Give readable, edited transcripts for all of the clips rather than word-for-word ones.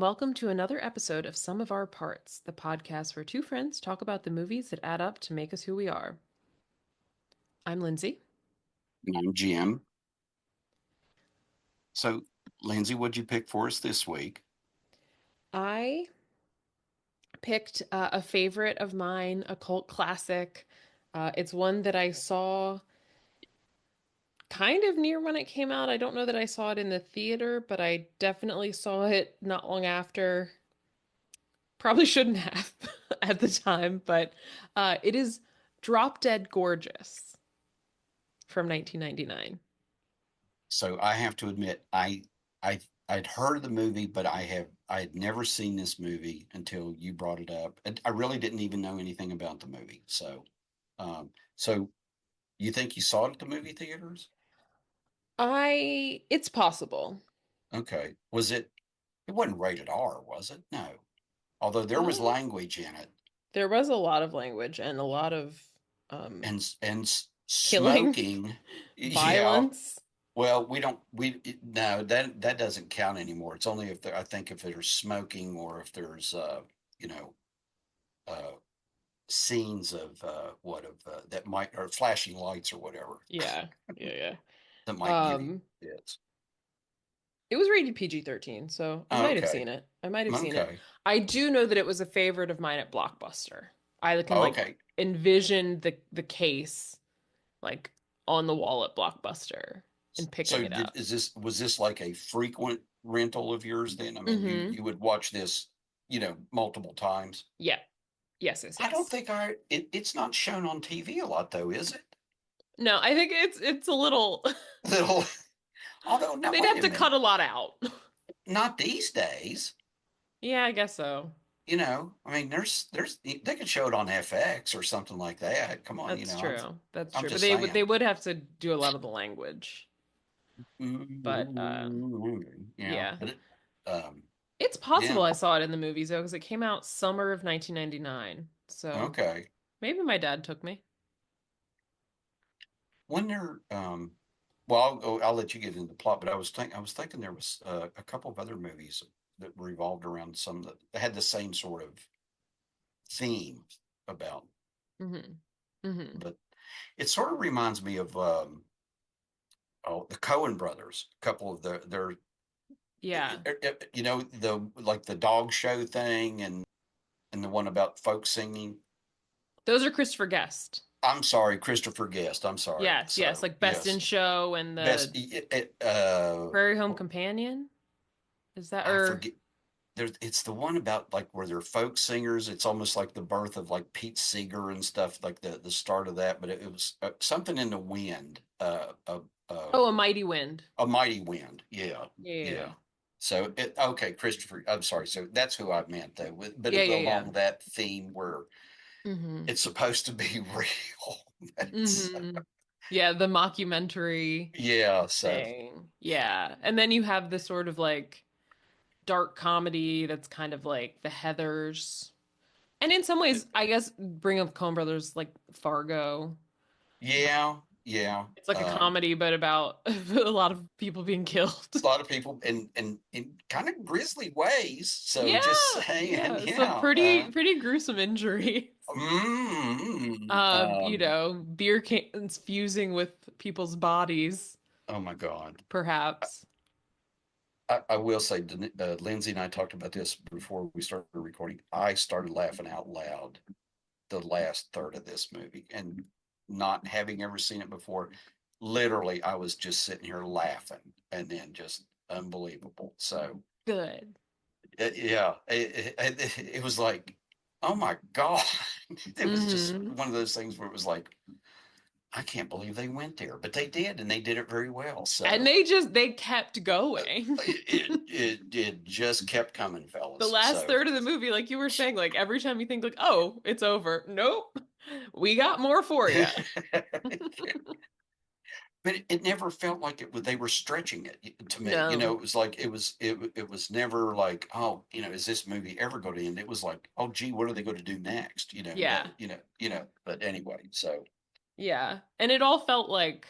welcome to another episode of Some of Our Parts, the podcast where two friends talk about the movies that add up to make us who we are. I'm Lindsay. And I'm Jim. So, Lindsay, what'd you pick for us this week? I picked a favorite of mine, a cult classic. It's one that I saw kind of near when it came out. I don't know that I saw it in the theater, but I definitely saw it not long after. Probably shouldn't have at the time, but it is Drop Dead Gorgeous from 1999. So, I have to admit, I'd heard of the movie, but I had never seen this movie until you brought it up. And I really didn't even know anything about the movie. So you think you saw it at the movie theaters? It's possible. Okay. Was it? It wasn't rated R, was it? No. Although there was Uh, language in it there was a lot of language and a lot of um, and killing, smoking. Yeah. violence. Well, no, that doesn't count anymore. It's only if I think if there's smoking or if there's you know uh scenes of that might or flashing lights or whatever Yeah, yeah, that might yeah. give you fits. It was rated PG-13, so I Oh, might have okay. seen it. I might have seen it. Okay. I do know that it was a favorite of mine at Blockbuster. I can Oh, like okay. envision the case like on the wall at Blockbuster and picking So it did up. is this was this like a frequent rental of yours then? I mean, you Mm-hmm. you would watch this, multiple times. Yeah. Yes, yes, I don't yes. think it's not shown on TV a lot though, is it? No, I think it's a little Little, although now they'd wait have a to cut minute. a lot out. Not these days. Yeah, I guess so. I mean, they could show it on FX or something like that. Come on, That's true. That's I'm true. But just they saying. would have to do a lot of the language. But Yeah, yeah. but um, It's possible yeah, I saw it in the movies though, because it came out summer of 1999. So okay. maybe my dad took me. When they're, well, I'll let you get into the plot, but I was thinking there was a couple of other movies that revolved around some that had the same sort of theme about, Hmm. Hmm. but it sort of reminds me of the Cohen brothers, a couple of their Yeah. the like the dog show thing and the one about folk singing. Those are Christopher Guest. I'm sorry, Christopher Guest. I'm sorry. Yes, yes, So like Best in yes, Show and best. the Prairie Home Companion. Is that I or forget. It's the one about like where they're folk singers. It's almost like the birth of like Pete Seeger and stuff, like the start of that. But it was something in the wind. Oh, A Mighty Wind. A mighty wind. Yeah, Yeah. yeah. So okay, Christopher. I'm sorry. So that's who I meant though. But Yeah, it, yeah, yeah. along that theme where Hmm. it's supposed to be real. It's, Hmm. Yeah, the mockumentary yeah. So thing. Yeah. And then you have this sort of like dark comedy that's kind of like the Heathers. And in some ways, I guess bring up Coen Brothers like Fargo. yeah, yeah. It's like a comedy, but about a lot of people being killed. A lot of people and in kind of grisly ways. So Yeah, just saying, yeah. Some yeah. pretty gruesome injuries. Um, Beer cans fusing with people's bodies, oh my God. perhaps. I will say, Lindsay and I talked about this before we started recording. I started laughing out loud the last third of this movie and not having ever seen it before. Literally, I was just sitting here laughing and then just unbelievable. So, Good. yeah, it was like, oh my God. It was just Hmm. one of those things where it was like, I can't believe they went there, but they did, and they did it very well. And So they kept going. it just kept coming, The fellas. last So, third of the movie, like you were saying, like every time you think like, oh, it's over. Nope. We got more for you. but it never felt like it. They were stretching it to me. No. It was like it was never like, oh, is this movie ever going to end? It was like, oh, gee, what are they going to do next? Yeah. But anyway, so Yeah. And it all felt like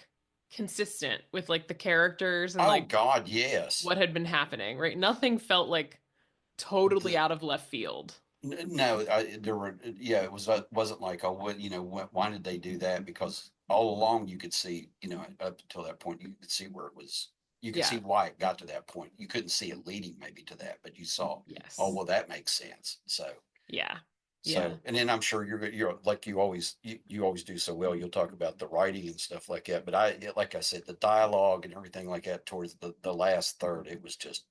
consistent with like the characters and oh like God, yes. what had been happening, right? Nothing felt like totally The, out of left field. no, there were, yeah, it was, wasn't like, oh, what, why did they do that? Because all along you could see, up until that point, you could see where it was, you could see Yeah. why it got to that point. You couldn't see it leading maybe to that, but you saw, oh, Yes. well, that makes sense. Yeah. Yeah. So, and then I'm sure you're like you always do so well. You'll talk about the writing and stuff like that. But like I said, the dialogue and everything like that towards the last third, it was just,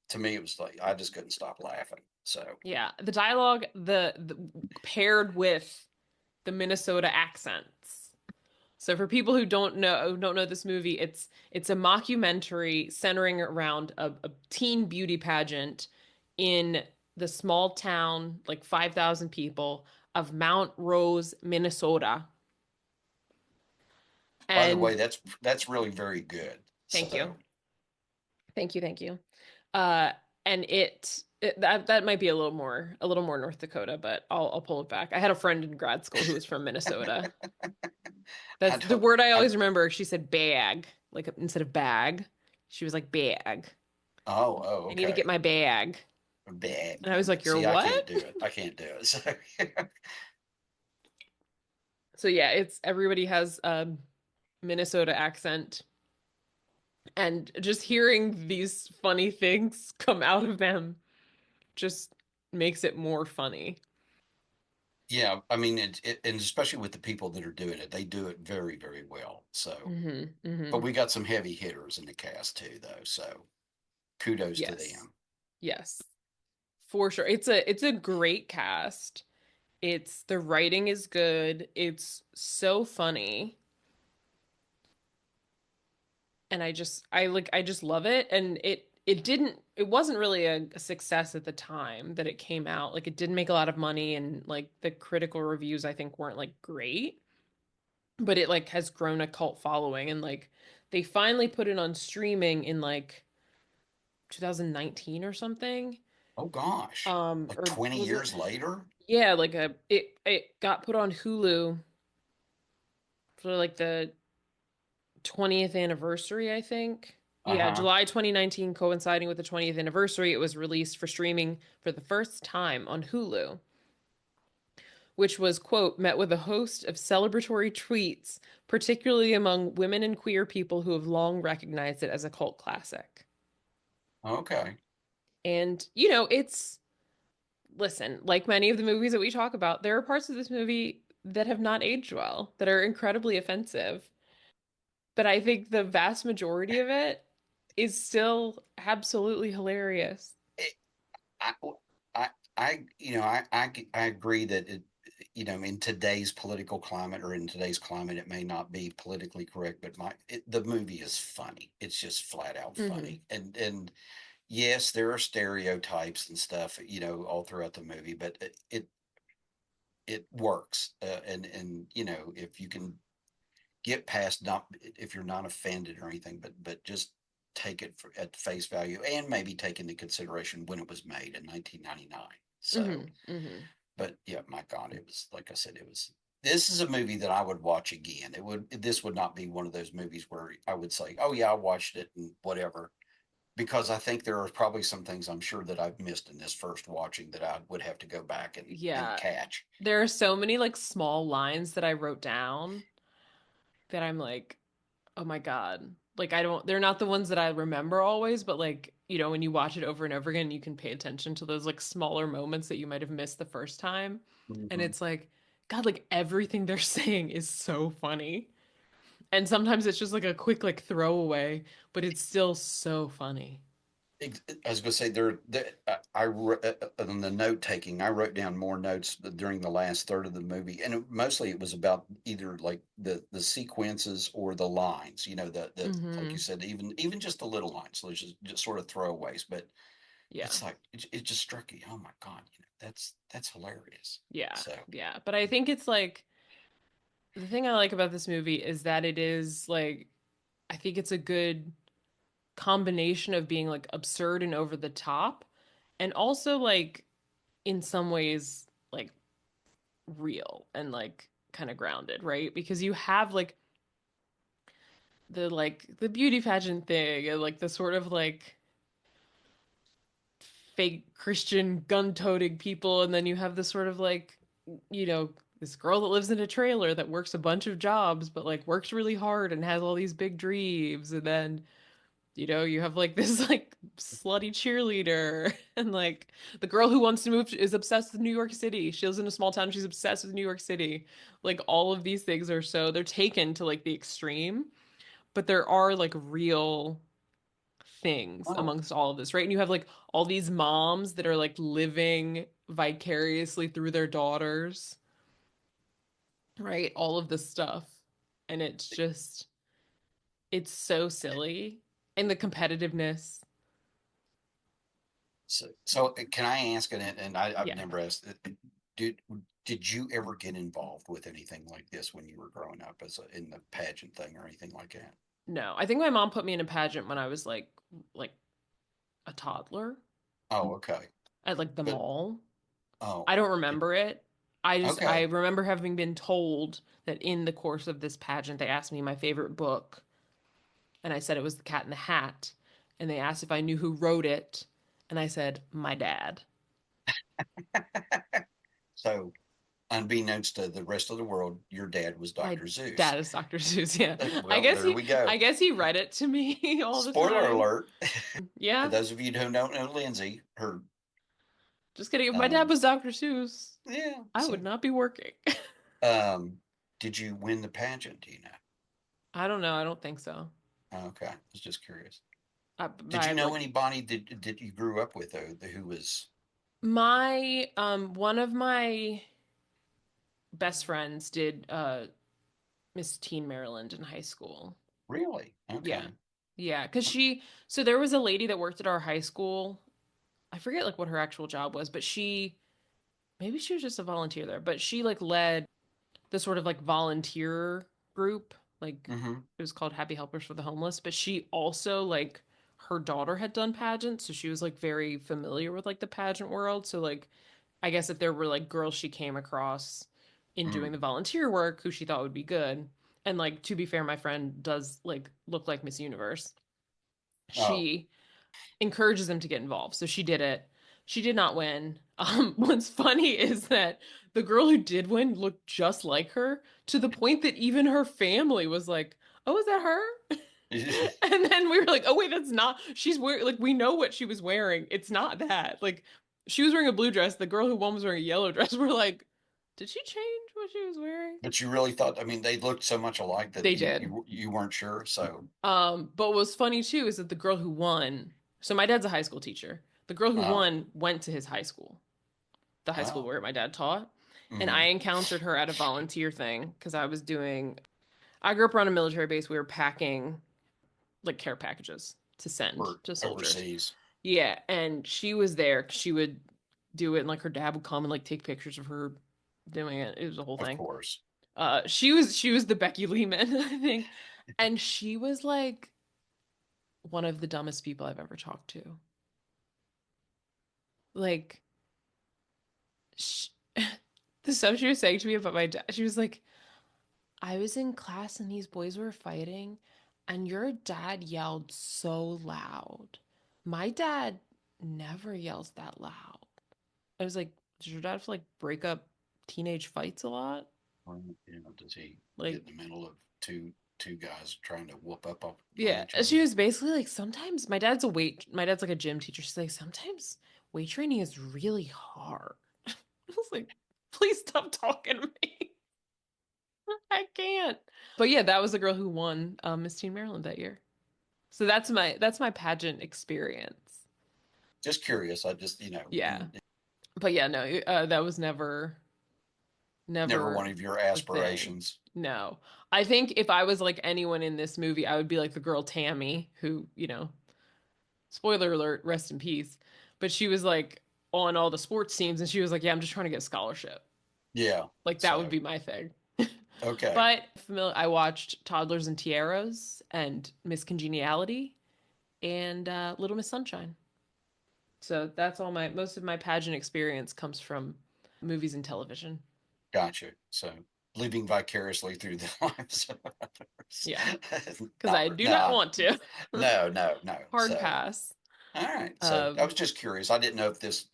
to me, it was like, I just couldn't stop laughing. So, Yeah. The dialogue, the paired with the Minnesota accents. So for people who don't know this movie, it's a mockumentary centering around a teen beauty pageant in the small town, like 5,000 people, of Mount Rose, Minnesota. by the way, And that's really very good. thank you. So, Thank you, thank you. Uh and that might be a little more North Dakota, but I'll pull it back. I had a friend in grad school who was from Minnesota. I That's the don't, word I I always remember. She said bag, like instead of bag. She was like bag. oh, I need to get okay, my bag. bad. And I was like, "You're See, I what?" can't do it. I can't do it. So, So yeah, it's everybody has a Minnesota accent, and just hearing these funny things come out of them just makes it more funny. yeah, I mean, and especially with the people that are doing it, they do it very, very well. So, Hmm. but Hmm. we got some heavy hitters in the cast too, though. So kudos to Yes. them. Yes. For sure. It's a great cast. It's the writing is good. It's so funny. And I just love it. And it wasn't really a success at the time that it came out. Like it didn't make a lot of money, and like the critical reviews I think weren't like great, but it like has grown a cult following, and like they finally put it on streaming in like 2019 or something. Oh gosh, like Or 20 was it? years later? Yeah, like it got put on Hulu for like the 20th anniversary, I think. Yeah, Uh-huh. July 2019, coinciding with the 20th anniversary, it was released for streaming for the first time on Hulu, which was, quote, met with a host of celebratory tweets, particularly among women and queer people who have long recognized it as a cult classic. Okay. And, listen, like many of the movies that we talk about, there are parts of this movie that have not aged well, that are incredibly offensive. But I think the vast majority of it is still absolutely hilarious. It, I, I, I agree that in today's political climate or in today's climate, it may not be politically correct, but the movie is funny. It's just flat out Hmm. funny. And yes, there are stereotypes and stuff, all throughout the movie, but it works. And if you can get past, not if you're not offended or anything, but just take it at face value and maybe take into consideration when it was made in 1999. So, Hmm. Hmm. but yeah, my God, it was, like I said, this is a movie that I would watch again. This would not be one of those movies where I would say, oh yeah, I watched it and whatever, because I think there are probably some things I'm sure that I've missed in this first watching that I would have to go back and Yeah, catch. there are so many like small lines that I wrote down that I'm like, oh my God. Like they're not the ones that I remember always, but like, when you watch it over and over again, you can pay attention to those like smaller moments that you might have missed the first time. And Mhm. it's like, God, like everything they're saying is so funny. And sometimes it's just like a quick like throwaway, but it's still so funny. I was going to say on the note taking, I wrote down more notes during the last third of the movie, and mostly it was about either like the sequences or the lines. The like you Hmm. said, even just the little lines, so just sort of throwaways. But Yeah. it's like it just struck you. Oh my God, that's hilarious. Yeah. So, Yeah. But I think it's like the thing I like about this movie is that it is like I think it's a good combination of being like absurd and over the top and also like in some ways like real and like kind of grounded, right? Because you have like the beauty pageant thing and like the sort of like fake Christian gun-toting people, and then you have this sort of like, you know, this girl that lives in a trailer that works a bunch of jobs, but like works really hard and has all these big dreams, and then you have like this like slutty cheerleader and like the girl who wants to move is obsessed with New York City. She lives in a small town, she's obsessed with New York City. Like all of these things are so they're taken to like the extreme, but there are like real things Oh, amongst all of this, right? And you have like all these moms that are like living vicariously through their daughters, right? All of this stuff. And it's so silly. And the competitiveness. so can I ask, and I've Yeah. never asked, did did you ever get involved with anything like this when you were growing up in the pageant thing or anything like that? No, I think my mom put me in a pageant when I was like a toddler Oh, okay. at like the But mall. oh, I don't it, remember it. I okay. remember having been told that in the course of this pageant they asked me my favorite book, and I said it was The Cat in the Hat, and they asked if I knew who wrote it, and I said my dad. So, unbeknownst to the rest of the world, your dad was My Dr. Zeus. dad is Dr. Seuss. Yeah. I Well, guess there he we go. I guess he read it to me all the Spoiler time. alert. For Yeah. those of you who don't know Lindsay, her Just kidding. If my dad um was Dr. Seuss, yeah, I would so not be working. did you win the pageant, do you know? I don't know. I don't think so. Okay, I was just curious. Did I you know like anybody that you grew up with though who was my one of my best friends did Miss Teen Maryland in high school. really? Yeah. Okay. Yeah, cuz so there was a lady that worked at our high school. I forget like what her actual job was, but maybe she was just a volunteer there, but she like led the sort of like volunteer group. Like Mm-hmm. it was called Happy Helpers for the Homeless, but she also like her daughter had done pageants, so she was like very familiar with like the pageant world. So like I guess if there were like girls she came across in doing Mm. the volunteer work who she thought would be good. And like to be fair, my friend does like look like Miss Universe. Oh. She encourages them to get involved. So she did it. She did not win. What's funny is that the girl who did win looked just like her to the point that even her family was like, "Oh, is that her?" And then we were like, "Oh wait, that's not. She's wearing like we know what she was wearing. It's not that. Like she was wearing a blue dress. The girl who won was wearing a yellow dress. We're like, did she change what she was wearing?" But you really thought, I mean, they looked so much alike that They did. you weren't sure. So, But what's funny too is that the girl who won. So my dad's a high school teacher. The girl who oh, won went to his high school, the high school oh, where my dad taught. And I mm-hmm. encountered her at a volunteer thing because I grew up around a military base. We were packing like care packages to send For to soldiers. overseas, Yeah. And she was there 'cause she would do it. And like her dad would come and like take pictures of her doing it. It was a whole of thing. course. She was the Becky Lehman, I think. And she was like one of the dumbest people I've ever talked to. Like, sh the stuff she was saying to me about my dad, she was like, I was in class and these boys were fighting, and your dad yelled so loud. My dad never yells that loud. I was like, does your dad have to like break up teenage fights a lot? Or, does he get in Like, the middle of two guys trying to whoop up on yeah. each other? She was basically like, sometimes my dad's like a gym teacher. She's like, sometimes weight training is really hard. I was like, please stop talking to me. I can't. But yeah, that was the girl who won Miss Teen Maryland that year. So that's my pageant experience. Just curious. I just, Yeah. But yeah, no, that was never never one never of your a thing. aspirations. No. I think if I was like anyone in this movie, I would be like the girl Tammy who, spoiler alert, rest in peace. But she was like on all the sports teams and she was like, "Yeah, I'm just trying to get a scholarship." Yeah. Like that would So, be my thing. okay. But I watched Toddlers and Tiaras and Miss Congeniality and Little Miss Sunshine. So that's all most of my pageant experience comes from movies and television. Gotcha. So, living vicariously through the lives of Yeah, others. because Not, I do not no, want to. no, no, no. Hard So, pass. All right. So I Um, was just curious. I didn't know if this,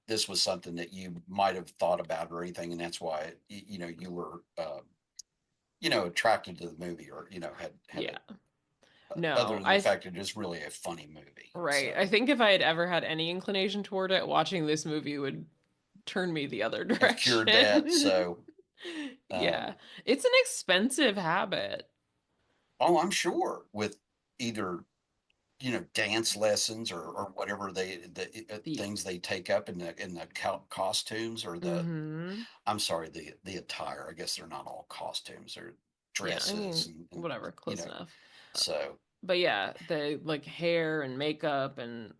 this was something that you might have thought about or anything, and that's why, you were, attracted to the movie, or had yeah. a, other No, than the fact that it is really a funny movie. right. I So think if I had ever had any inclination toward it, watching this movie would turn me the other have cured that. direction. So, Yeah. um, It's an expensive habit. oh, I'm sure with either dance lessons, or whatever the The things they take up in the costumes, or the hmm I'm sorry, the attire. I guess they're not all costumes. They're Yeah, I dresses, mean, and whatever, close enough. so But yeah, the like hair and makeup and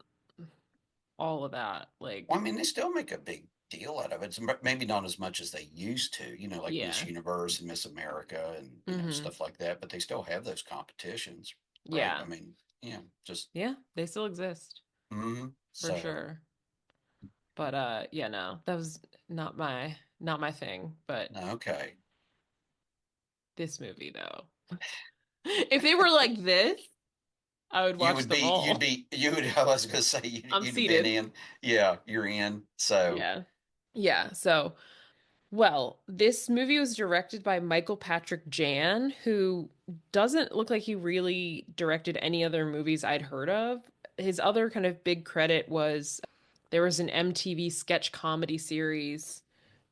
all of that, well, I like mean, they still make a big deal out of it. Maybe not as much as they used to, like Miss yeah. Universe and Miss America, and Hmm. stuff like that, but they still have those competitions, right? Yeah. I mean, just Yeah, they still exist for so sure. But yeah, no. That was not my thing, but okay. this movie though. If they were like this, I would You watch would them be, all. I was gonna say, I'm you'd have been seated. in. Yeah, you're in. So Yeah. Yeah, so well, this movie was directed by Michael Patrick Jan, who doesn't look like he really directed any other movies I'd heard of. His other kind of big credit was there was an MTV sketch comedy series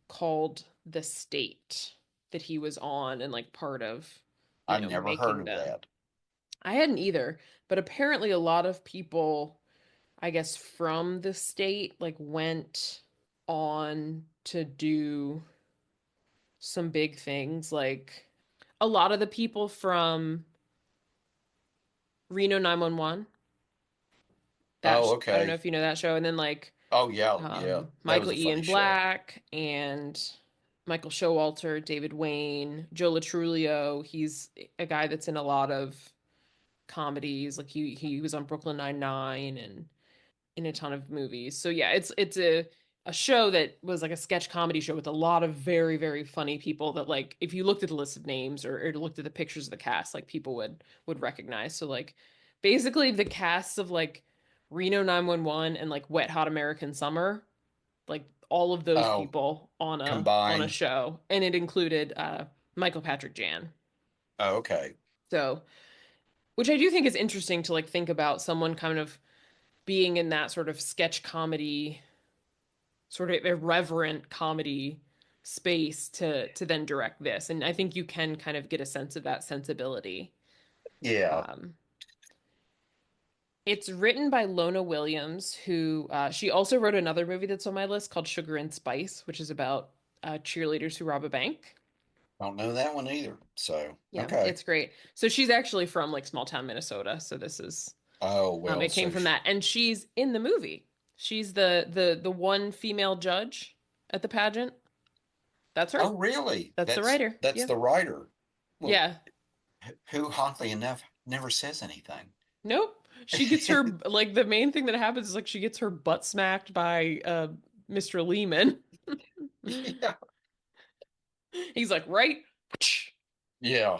called The State that he was on and like part of, I never heard making of them. that. I hadn't either, but apparently a lot of people, I guess, from the state like went on to do some big things. Like a lot of the people from Reno 911, Oh, I don't know okay. if you know that show, and then like Oh, yeah, yeah. That was Michael a funny Ian show. Black and Michael Showalter, David Wayne, Joe Latrulio. He's a guy that's in a lot of comedies. Like he was on Brooklyn Nine-Nine and in a ton of movies. So yeah, it's a show that was like a sketch comedy show with a lot of very very funny people that like if you looked at the list of names or looked at the pictures of the cast, like people would recognize. So like basically the casts of like Reno 911 and like Wet Hot American Summer, like all of those Oh, people on a combined. show, and it included Michael Patrick Jan. Oh, okay. So, which I do think is interesting to like think about someone kind of being in that sort of sketch comedy, sort of irreverent comedy space to then direct this. And I think you can kind of get a sense of that sensibility. Yeah. Um, it's written by Lona Williams, who she also wrote another movie that's on my list called Sugar and Spice, which is about cheerleaders who rob a bank. Don't know that one either. So, Yeah, okay. it's great. So she's actually from like small town Minnesota. So this is Oh, well, it came from that, and she's in the movie. She's the one female judge at the pageant. That's her. oh, really? That's the That's writer. that's Yeah. the writer. Well, Yeah. who, oddly enough, never says anything. Nope. She gets her like the main thing that happens is like she gets her butt smacked by Mr. Lehman. Yeah. He's like, right? Yeah.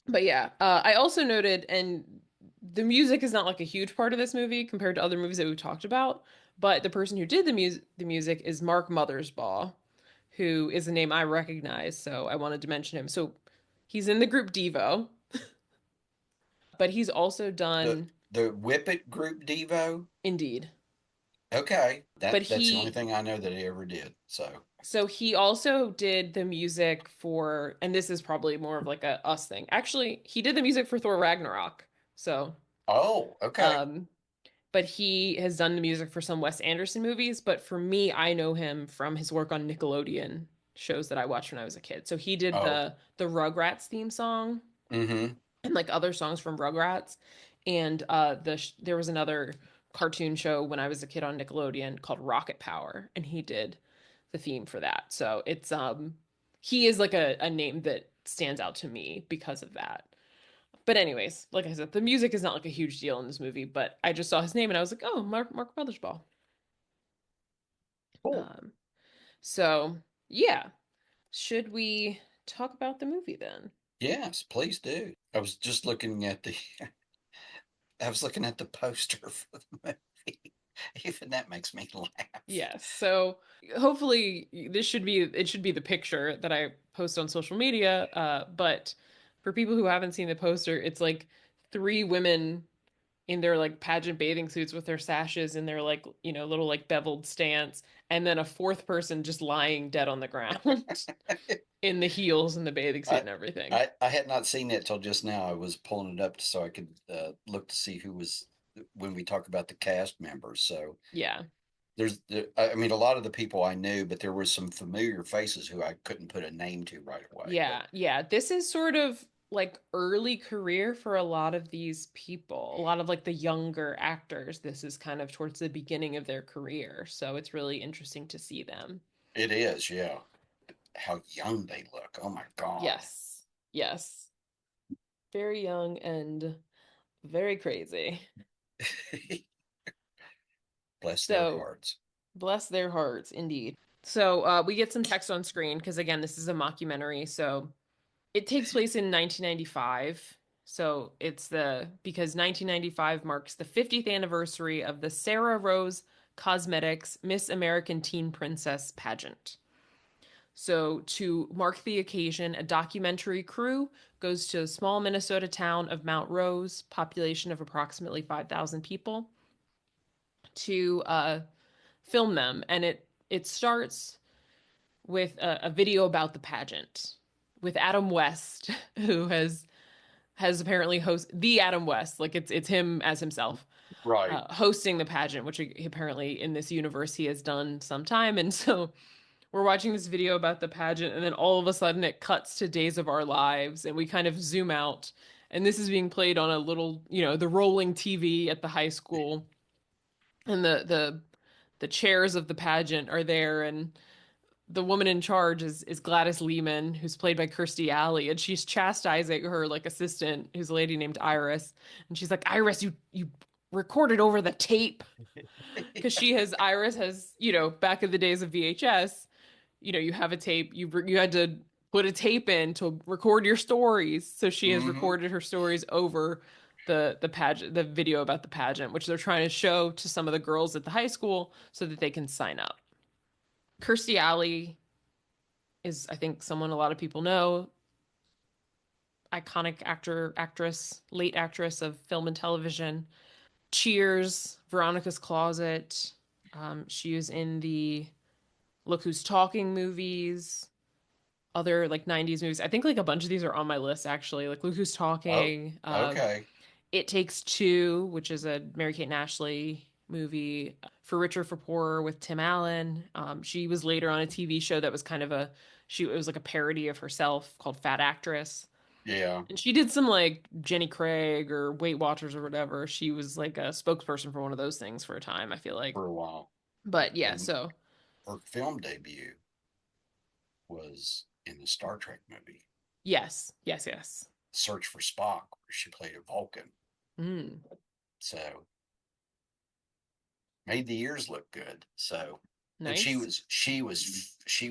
But yeah, I also noted, and the music is not like a huge part of this movie compared to other movies that we've talked about, but the person who did the music is Mark Mothersbaugh, who is a name I recognize, so I wanted to mention him. So he's in the group Devo, but he's also The done the Whippet Group Devo. Indeed. Okay. But That's the only he thing I know that he ever did. So, So he also did the music for, and this is probably more of like a us thing. Actually, he did the music for Thor Ragnarok. So, oh, okay. um, but he has done the music for some Wes Anderson movies. But for me, I know him from his work on Nickelodeon shows that I watched when I was a kid. So he did Oh, the Rugrats theme song mm-hmm. and like other songs from Rugrats. And there was another cartoon show when I was a kid on Nickelodeon called Rocket Power, and he did the theme for that. So he is like a name that stands out to me because of that. But anyways, like I said, the music is not like a huge deal in this movie, but I just saw his name and I was like, oh, Mark Mothersbaugh. Cool. Um, so yeah, should we talk about the movie then? Yes, please do. I was just looking at the I was looking at the poster for the movie. Even that makes me laugh. Yes. So hopefully it should be the picture that I post on social media. But for people who haven't seen the poster, it's like three women in their like pageant bathing suits with their sashes and their like, little like beveled stance, and then a fourth person just lying dead on the ground in the heels and the bathing suit I, and everything. I had not seen it till just now. I was pulling it up so I could look to see who was when we talk about the cast members. So Yeah. I mean, a lot of the people I knew, but there were some familiar faces who I couldn't put a name to right away. But Yeah, yeah. This is sort of like early career for a lot of these people. A lot of like the younger actors. This is kind of towards the beginning of their career. So it's really interesting to see them. it is, yeah. How young they look. Oh my God. Yes. Yes. Very young and very crazy. Bless their So hearts. bless their hearts, indeed. So we get some text on screen because again, this is a mockumentary. So it takes place in 1995. So it's because 1995 marks the 50th anniversary of the Sarah Rose Cosmetics Miss American Teen Princess pageant. So, to mark the occasion, a documentary crew goes to a small Minnesota town of Mount Rose, population of approximately 5,000 people, to film them. And it starts with a video about the pageant with Adam West, who has apparently host the Adam West, like it's him as himself, Right. hosting the pageant, which apparently in this universe he has done sometime. And so we're watching this video about the pageant, and then all of a sudden it cuts to Days of Our Lives, and we kind of zoom out, and this is being played on a little, the rolling TV at the high school, and the chairs of the pageant are there, and the woman in charge is Gladys Lehman, who's played by Kirstie Alley, and she's chastising her like assistant, who's a lady named Iris, and she's like, "Iris, you recorded over the tape," because Iris has, back in the days of VHS, you have a tape, you had to put a tape in to record your stories, so she has Hmm. recorded her stories over the pageant, the video about the pageant, which they're trying to show to some of the girls at the high school so that they can sign up. Kirstie Alley is, I think, someone a lot of people know, iconic actress, late actress of film and television. Cheers, Veronica's Closet. She was in the Look Who's Talking movies, other like 90s movies. I think like a bunch of these are on my list actually. Like Look Who's Oh, Talking, okay. It Takes Two, which is a Mary Kate and Ashley movie, For Richer for Poorer with Tim Allen. She was later on a TV show that was kind of it was like a parody of herself called Fat Actress. Yeah, And she did some like Jenny Craig or Weight Watchers or whatever. She was like a spokesperson for one of those things for a time, I feel like. for a while. But yeah, And so her film debut was in the Star Trek movie, yes, yes, yes. Search for Spock, where she played a Vulcan. Mm, So made the ears look good. So, and nice. she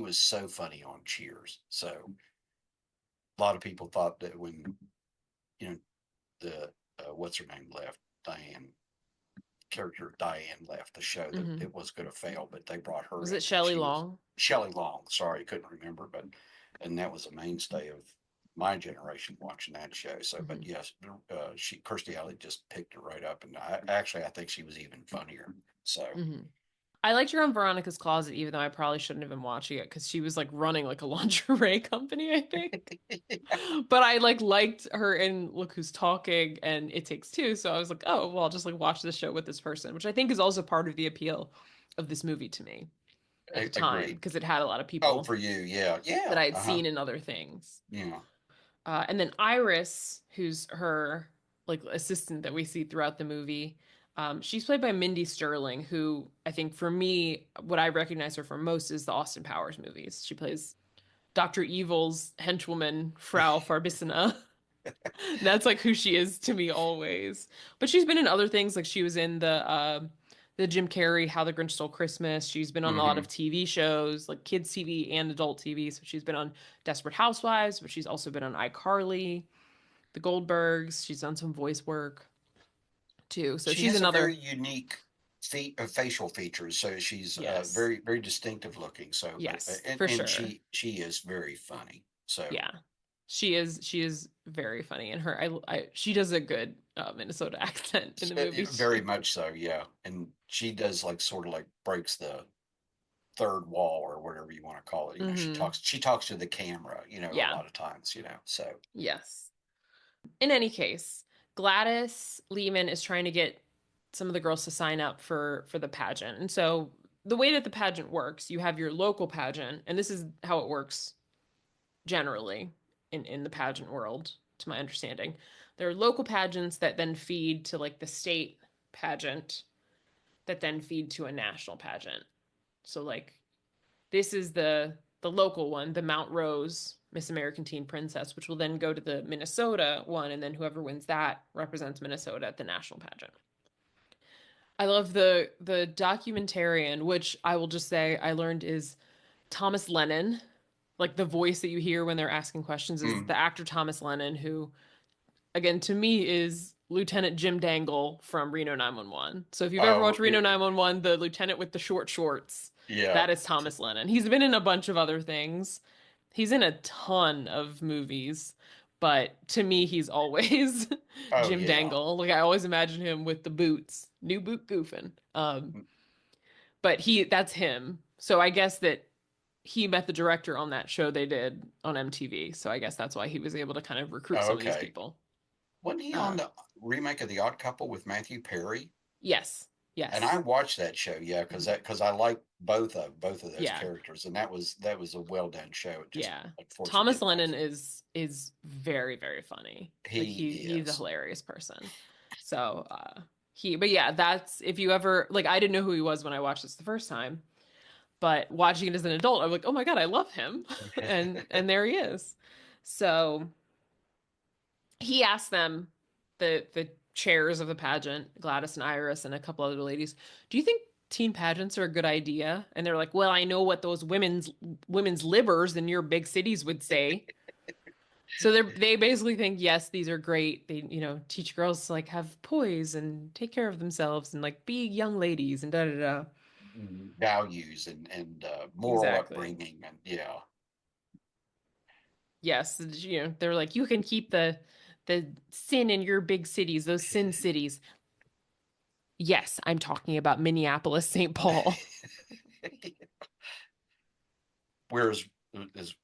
was so funny on Cheers. So a lot of people thought that when you know the what's her name left, Diane character Diane left the show, that Hmm. it was going to fail, but they brought her Was in it and Shelley she was Long? Shelley Long. Sorry, couldn't remember, but and that was a mainstay of my generation watching that show. So, but Hmm. yes, she Kirstie Alley just picked it right up, and I think she was even funnier. So, Hmm. I liked her on Veronica's Closet, even though I probably shouldn't have been watching it because she was like running like a lingerie company, I think. But I like liked her in Look Who's Talking and It Takes Two, so I was like, oh, well, I'll just like watch this show with this person, which I think is also part of the appeal of this movie to me at the time agreed. because it had a lot of Oh, people for you, yeah, that yeah, I had uh huh, seen in other things. yeah. And then Iris, who's her like assistant that we see throughout the movie, she's played by Mindy Sterling, who I think for me, what I recognize her from most is the Austin Powers movies. She plays Dr. Evil's henchwoman, Frau Farbissina. That's like who she is to me always. But she's been in other things, like she was in the Jim Carrey How the Grinch Stole Christmas. She's been on a lot Mm-hmm. of TV shows, like kids TV and adult TV. So she's been on Desperate Housewives, but she's also been on iCarly, The Goldbergs. She's done some voice work. too. So She she's has a very another. unique facial features, so she's Yes. very very distinctive looking. So, Yes, and for sure. she is very funny. So Yeah. She is very funny, and she does a good Minnesota accent in the movie. very much so, yeah. And she does like sort of like breaks the third wall or whatever you want to call it. You know, Hmm. she talks to the camera, a Yeah. lot of times, so Yes. In any case, Gladys Lehman is trying to get some of the girls to sign up for the pageant. And so the way that the pageant works, you have your local pageant, and this is how it works generally in the pageant world, to my understanding. There are local pageants that then feed to like the state pageant that then feed to a national pageant. So like this is the local one, the Mount Rose Miss American Teen Princess, which will then go to the Minnesota one, and then whoever wins that represents Minnesota at the national pageant. I love the documentarian, which I will just say I learned is Thomas Lennon. Like the voice that you hear when they're asking questions is mm. the actor Thomas Lennon, who again to me is Lieutenant Jim Dangle from Reno 911. So if you've ever Oh watched Reno 911, the lieutenant with the short shorts, yeah. that is Thomas Lennon. He's been in a bunch of other things. He's in a ton of movies, but to me he's always Oh Jim yeah. Dangle. Like I always imagine him with the boots, new boot goofing. But that's him. So I guess that he met the director on that show they did on MTV. So I guess that's why he was able to kind of recruit Oh, some of these okay. people. Wasn't he on Uh, the remake of The Odd Couple with Matthew Perry? yes, And I yes, watched that show, yeah, because I like both of those yeah, characters, and that was a well done show. It just yeah. unfortunately Thomas didn't have Lennon is very very funny. Like he he's a is. hilarious person. So but yeah, that's if you ever like I didn't know who he was when I watched this the first time, but watching it as an adult, I'm like, oh my god, I love him, and there he is. So he asked them, the chairs of the pageant, Gladys and Iris and a couple other ladies, do you think teen pageants are a good idea? And they're like, well, I know what those women's livers in your big cities would say. So they basically think yes, these are great. They teach girls to like have poise and take care of themselves and like be young ladies and da da da. Values and moral Exactly. upbringing, and yeah. Yes, they're like you can keep the sin in your big cities, those sin cities. Yes, I'm talking about Minneapolis, St. Paul. Whereas,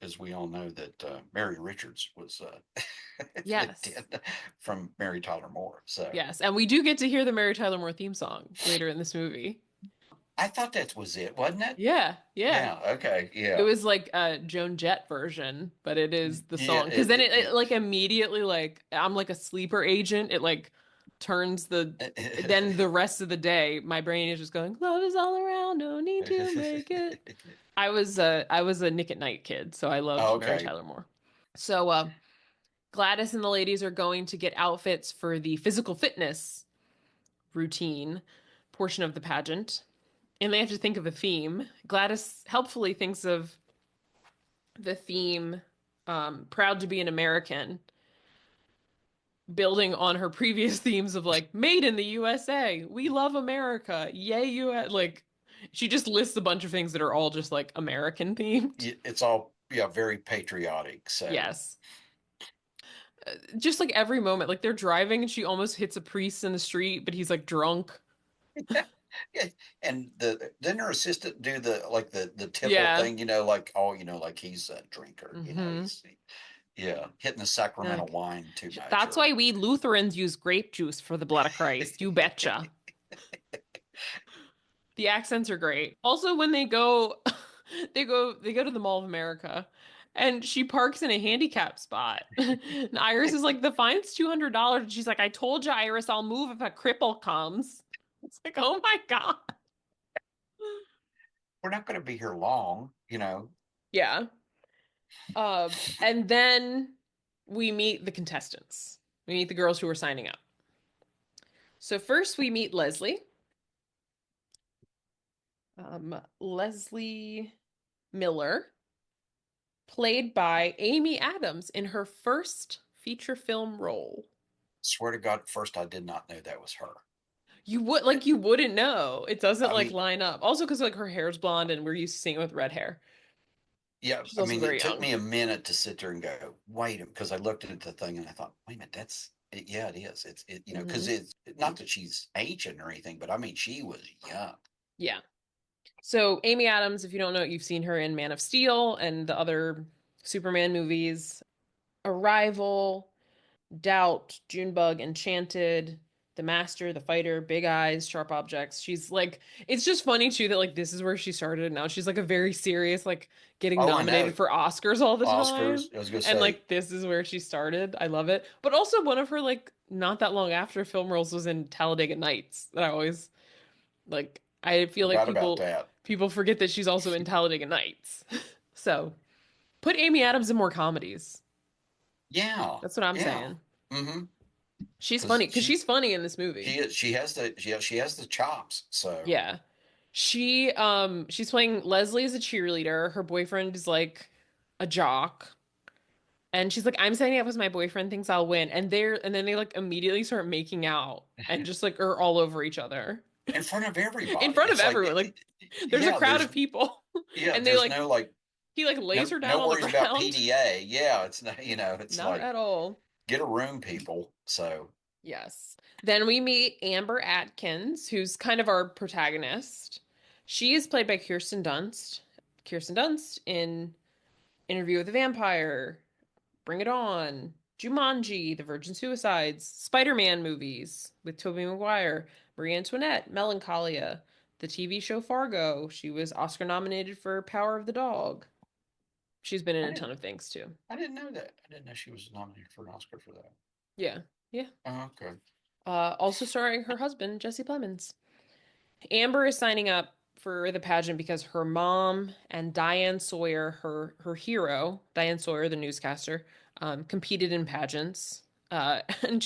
as we all know, that Mary Richards was Yes. from Mary Tyler Moore. So Yes. And we do get to hear the Mary Tyler Moore theme song later in this movie. I thought that was it, wasn't it? Yeah. Yeah. Yeah. Okay. It Yeah. was like a Joan Jett version, but it is the Yeah. song. Because then it like immediately like I'm like a sleeper agent. It like turns then the rest of the day, my brain is just going, love is all around, no need to make it. I was a Nick at Night kid, so I loved Mary Okay. Tyler Moore. So Gladys and the ladies are going to get outfits for the physical fitness routine portion of the pageant, and they have to think of a theme. Gladys helpfully thinks of the theme proud to be an American, building on her previous themes of like made in the USA, we love America, yay US. Like she just lists a bunch of things that are all just like American themed. It's all, yeah, very patriotic. So Yes. Just like every moment, like they're driving and she almost hits a priest in the street, but he's like drunk. yeah, and didn't her assistant do the tipple Yeah. thing? Like he's a drinker. Mm-hmm. Yeah, hitting the sacramental Like wine too much, that's or why we Lutherans use grape juice for the blood of Christ. You betcha. The accents are great. Also, when they go, they go to the Mall of America, and she parks in a handicap spot. And Iris is like, the fine's $200. And she's like, I told you, Iris, I'll move if a cripple comes. It's like, oh my God. we're not going to be here long. Yeah. And then we meet the contestants. We meet the girls who are signing up. So first we meet Leslie. Leslie Miller, played by Amy Adams in her first feature film role. Swear to God, at first I did not know that was her. you wouldn't know. It doesn't I like mean, line up. Also because like her hair's blonde and we're used to seeing it with red hair. yeah, She's I also mean, it very took young. me a minute to sit there and go, wait a minute, because I looked at the thing and I thought, wait a minute, yeah, it is. Because Hmm. it's not that she's ancient or anything, but I mean, she was young. Yeah. So Amy Adams, if you don't know, you've seen her in Man of Steel and the other Superman movies. Arrival, Doubt, Junebug, Enchanted, The Master, The Fighter, Big Eyes, Sharp Objects. She's like, it's just funny too that like this is where she started. And now she's like a very serious, like getting Oh, I nominated know. for Oscars all the time. Oscars, I was gonna And say, like this is where she started. I love it. But also one of her like not that long after film roles was in Talladega Nights that I always like. I feel like forgot about that. people forget that she's also in Talladega Nights. So put Amy Adams in more comedies. Yeah, That's what I'm yeah. saying. Mm-hmm. She's funny Because because she's funny in this movie. she has the chops. So Yeah. She's playing Leslie as a cheerleader. Her boyfriend is like a jock. And she's like, I'm signing up because my boyfriend thinks I'll win. And then they like immediately start making out and just like are all over each other in front of in everybody, front of it's like, everyone. Like there's a yeah, crowd of people and they there's like no like he like lays her down no on the worries about ground. PDA. Yeah, it's not, it's Not like at all. get a room, people. So Yes. Then we meet Amber Atkins, who's kind of our protagonist. She is played by Kirsten Dunst. Kirsten Dunst in Interview with the Vampire, Bring It On, Jumanji, The Virgin Suicides, Spider-Man movies with Tobey Maguire, Marie Antoinette, Melancholia, the TV show Fargo. She was Oscar nominated for Power of the Dog. She's been in I a ton didn't of things too. I didn't know that. I didn't know she was nominated for an Oscar for that. Yeah. Yeah. Oh, okay. Also starring her husband, Jesse Plemons. Amber is signing up for the pageant because her mom and Diane Sawyer, her hero, Diane Sawyer, the newscaster, competed in pageants. And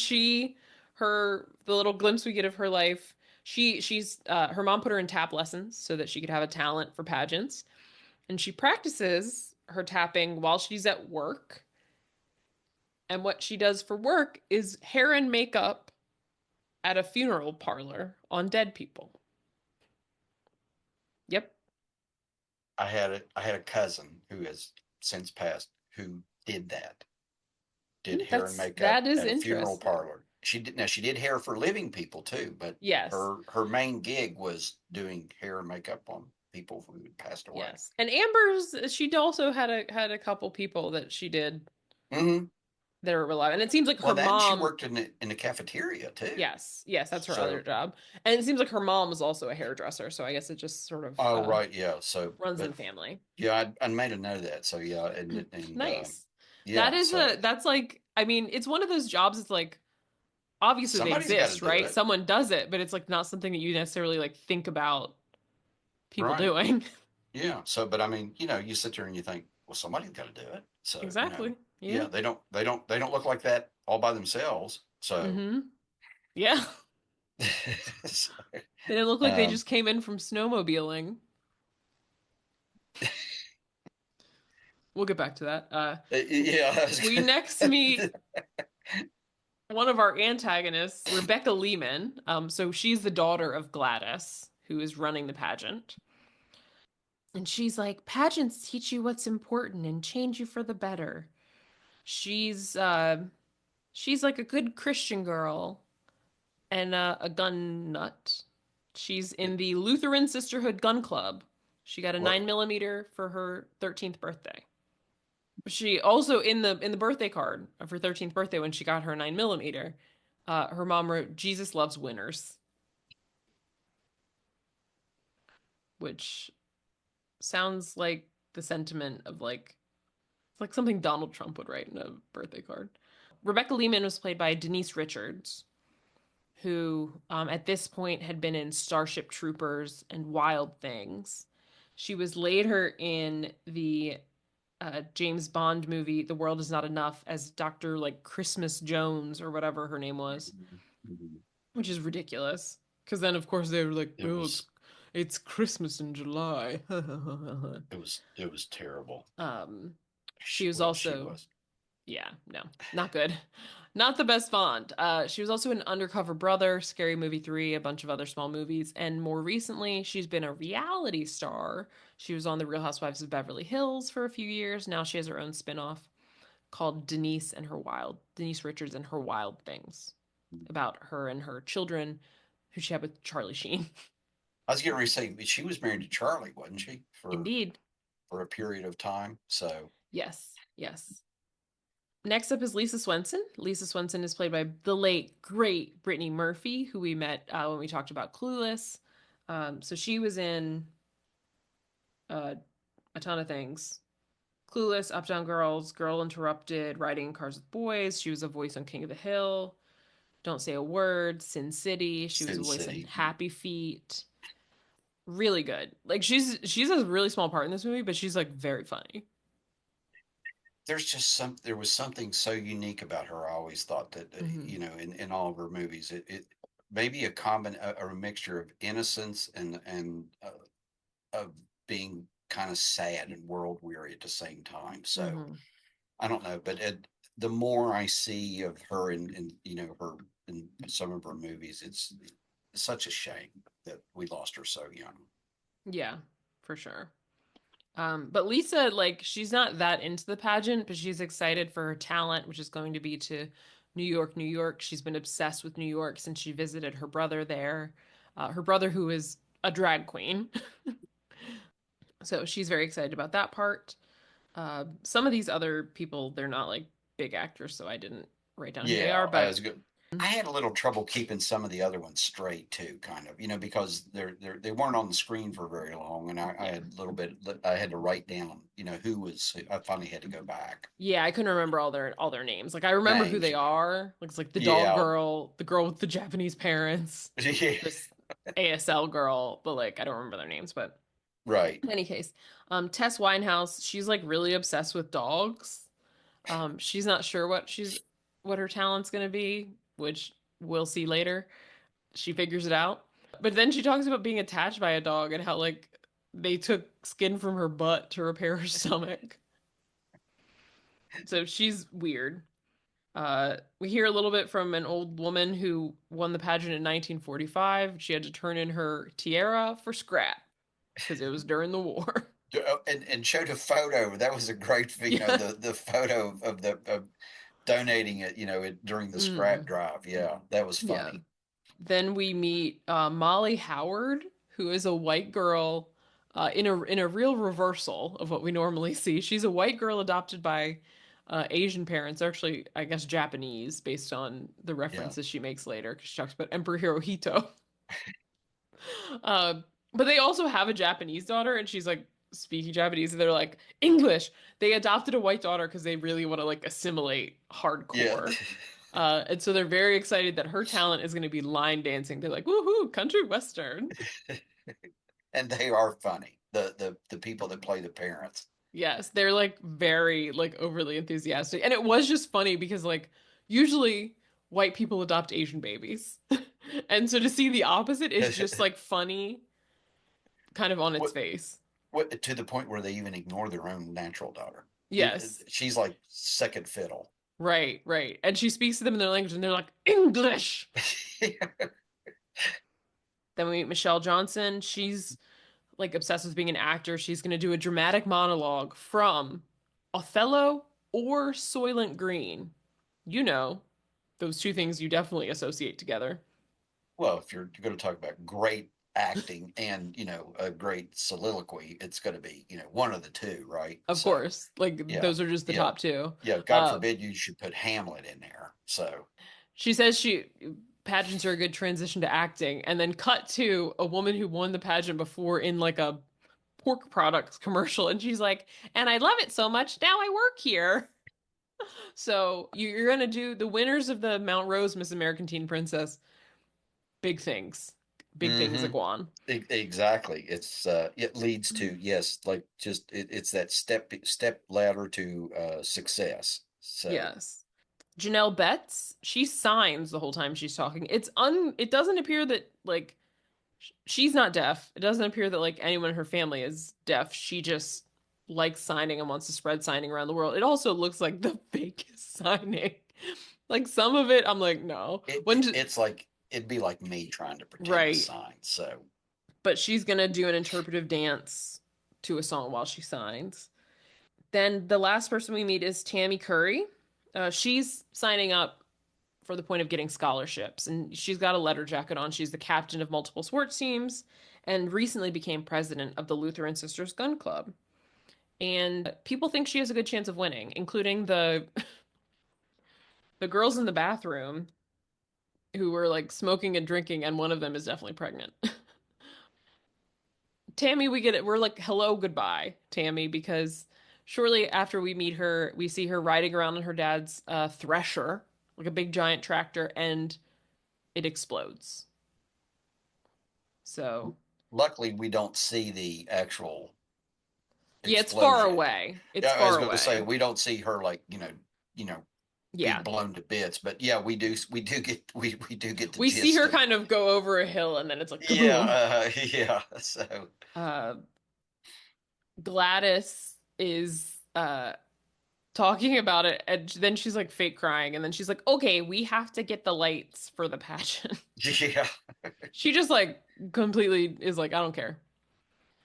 the little glimpse we get of her life, she's her mom put her in tap lessons so that she could have a talent for pageants, and she practices her tapping while she's at work. And what she does for work is hair and makeup at a funeral parlor on dead people. Yep. I had a cousin who has since passed who did that. Did hair and makeup That is at a funeral interesting. parlor. She did hair for living people too, but Yes. her main gig was doing hair and makeup on people who had passed away. Yes. And Amber's she also had a couple people that she did Hmm. that were reliable. And it seems like Well, her that and she mom, worked in the cafeteria too. yes, yes, that's her other So, job. And it seems like her mom was also a hairdresser, so I guess it just sort of oh right, yeah. So, runs in but the family. yeah, I made a note of that. So yeah, and Nice. yeah, so That's like I mean, it's one of those jobs it's like obviously they somebody's got to exist, do right? it, Someone does it, but it's like not something that you necessarily like think about people right? doing. Yeah. So, but I mean, you sit there and you think, well, somebody's got to do it. So, Exactly. Yeah. yeah, they don't look like that all by themselves. So, Mm-hmm. Yeah. so, They didn't look like they um, just came in from snowmobiling. We'll get back to that. yeah, We next meet one of our antagonists, Rebecca Lehman. So she's the daughter of Gladys, who is running the pageant. And she's like, pageants teach you what's important and change you for the better. She's she's like a good Christian girl and a gun nut. She's in the Lutheran Sisterhood Gun Club. She got a what 9mm for her 13th birthday. She also in the birthday card of her 13th birthday when she got her 9mm, her mom wrote Jesus loves winners, which sounds like the sentiment of like something Donald Trump would write in a birthday card. Rebecca Lehman was played by Denise Richards, who at this point had been in Starship Troopers and Wild Things. She was later in the James Bond movie, The World Is Not Enough, as Dr. like Christmas Jones or whatever her name was, which is ridiculous. Because then, of course, they were like, it "Oh, was it's Christmas in July." it was terrible. She was Well, she also was. Yeah, no, not good. Not the best font. She was also in Undercover Brother, Scary Movie 3, a bunch of other small movies, and more recently, she's been a reality star. She was on The Real Housewives of Beverly Hills for a few years. Now she has her own spin-off called Denise Richards and Her Wild Things, about her and her children who she had with Charlie Sheen. I was getting ready to say she was married to Charlie, wasn't she, Indeed. for a period of time? So Yes, yes. Next up is Lisa Swenson. Lisa Swenson is played by the late, great Brittany Murphy, who we met when we talked about Clueless. So she was in uh, a ton of things. Clueless, Uptown Girls, Girl Interrupted, Riding in Cars with Boys. She was a voice on King of the Hill. Don't Say a Word, Sin City. She was a Sin voice in City. Happy Feet. Really good. Like she's a really small part in this movie, but she's like very funny. There was something so unique about her. I always thought that, Hmm. in all of her movies, it maybe a mixture of innocence and of being kind of sad and world weary at the same time. So Hmm. I don't know, but the more I see of her her in some of her movies, it's such a shame that we lost her so young. Yeah, for sure. But Lisa, like, she's not that into the pageant, but she's excited for her talent, which is going to be to New York, New York. She's been obsessed with New York since she visited her brother there. Her brother, who is a drag queen. So she's very excited about that part. Some of these other people, they're not like big actors, so I didn't write down who they Yeah, are, I was but good. I had a little trouble keeping some of the other ones straight too, kind of, because they weren't on the screen for very long, and I yeah. had a little bit. I had to write down, who was. I finally had to go back. Yeah, I couldn't remember all their names. Like I remember who Names, they yeah, are. Like it's like the dog yeah, girl, the girl with the Japanese parents, yeah, this ASL girl, but like I don't remember their names. But right. in any case, Tess Winehouse, she's like really obsessed with dogs. She's not sure what her talent's gonna be, which we'll see later. She figures it out. But then she talks about being attached by a dog and how like they took skin from her butt to repair her stomach. So she's weird. We hear a little bit from an old woman who won the pageant in 1945. She had to turn in her tiara for scrap because it was during the war. And showed a photo. That was a great, Yeah. the photo of donating it, during the scrap Mm, drive. Yeah, that was yeah. funny. Then we meet Molly Howard, who is a white girl in a real reversal of what we normally see. She's a white girl adopted by Asian parents, actually, I guess Japanese, based on the Yeah, references she makes later, because she talks about Emperor Hirohito. Uh, but they also have a Japanese daughter, and she's like speaking Japanese, and they're like English. They adopted a white daughter because they really want to like assimilate yeah. hardcore. And so they're very excited that her talent is going to be line dancing. They're like, woohoo, country western. And they are funny. The people that play the parents. Yes, they're like very like overly enthusiastic. And it was just funny because like usually white people adopt Asian babies. And so to see the opposite is just like funny kind of on its what face. what to the point where they even ignore their own natural daughter. Yes. She's like second fiddle. Right, right. And she speaks to them in their language and they're like, English. Then we meet Michelle Johnson. She's like obsessed with being an actor. She's going to do a dramatic monologue from Othello or Soylent Green. You know, those two things you definitely associate together. Well, if you're going to talk about great acting and a great soliloquy, it's going to be one of the two, right? Of So course, like yeah, those are just the yeah, top two. yeah. God Uh, forbid you should put Hamlet in there. So she says pageants are a good transition to acting, and then cut to a woman who won the pageant before in like a pork products commercial, and she's like, "And I love it so much now I work here." So you're gonna do the winners of the Mount Rose Miss American Teen Princess. Big things, hmm Iguan. exactly. It leads to, yes, like just it's that step ladder to success. So Yes. Janelle Betts, she signs the whole time she's talking. It doesn't appear that like she's not deaf. It doesn't appear that like anyone in her family is deaf. She just likes signing and wants to spread signing around the world. It also looks like the fakest signing. Like some of it, I'm like, no. It's like it'd be like me trying to pretend to Right. sign. So But she's gonna do an interpretive dance to a song while she signs. Then the last person we meet is Tammy Curry. She's signing up for the point of getting scholarships, and she's got a letter jacket on. She's the captain of multiple sports teams and recently became president of the Lutheran Sisters Gun Club. And people think she has a good chance of winning, including the girls in the bathroom who were like smoking and drinking, and one of them is definitely pregnant. Tammy, we get it. We're like, hello, goodbye, Tammy, because shortly after we meet her, we see her riding around in her dad's thresher, like a big giant tractor, and it explodes. So, luckily, we don't see the actual yeah, it's far explosion. away. It's Yeah, I was far going to say away. we don't see her like be Yeah. blown to bits, but yeah, we do get the We see gist her of kind of go over a hill and then it's like yeah, kaboom. yeah. So Uh, Gladys is talking about it, and then she's like fake crying, and then she's like, okay, we have to get the lights for the pageant. yeah. She just like completely is like, I don't care.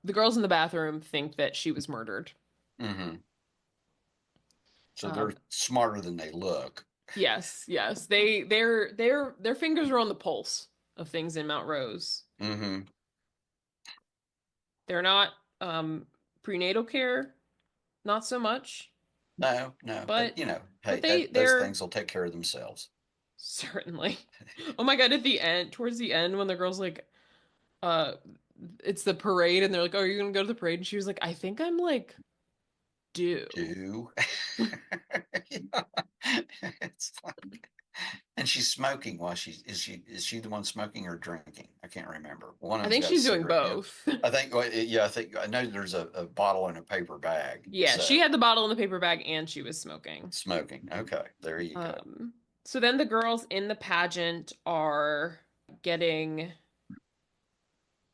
The girls in the bathroom think that she was murdered. Hmm. So they're Um, smarter than they look. yes, yes. Their fingers are on the pulse of things in Mount Rose. Hmm. They're not prenatal care, not so much, No, no, but but hey, those they're things will take care of themselves. certainly. Oh my God, at the end, towards the end when the girl's like uh it's the parade and they're like, "Oh, are you gonna go to the parade?" And she was like, "I think I'm like due." Do yeah. It's like, and she's smoking while she the one smoking or drinking? I can't remember. One of I them's think got a she's doing cigarette. Yeah, both. I think I know there's a bottle in a paper bag. Yeah, she So had the bottle in the paper bag and she was smoking. smoking. Okay, there you go. Um, so then the girls in the pageant are getting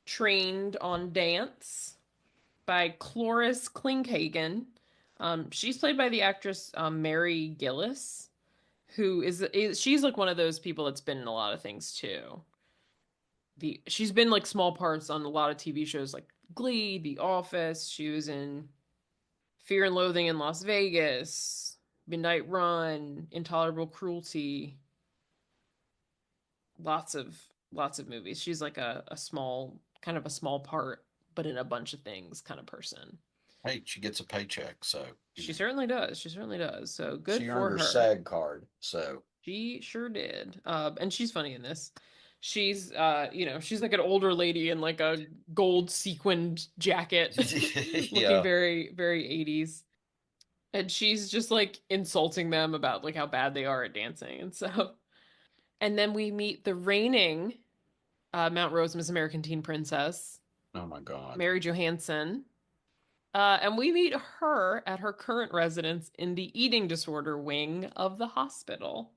trained on dance by Cloris Klinkhagen. She's played by the actress Mary Gillis, who is she's like one of those people that's been in a lot of things too. She's been like small parts on a lot of TV shows like Glee, The Office. She was in Fear and Loathing in Las Vegas, Midnight Run, Intolerable Cruelty, lots of movies. She's like a small kind of a small part, but in a bunch of things kind of person. Hey, she gets a paycheck, so She certainly does. She certainly does. So good she earned for her her. SAG card. So She sure did. And she's funny in this. She's she's like an older lady in like a gold sequined jacket, looking yeah. very, very 80s. And she's just like insulting them about like how bad they are at dancing. And so and then we meet the reigning Mount Rose Miss American Teen Princess, Oh my God. Mary Johansson. And we meet her at her current residence in the eating disorder wing of the hospital.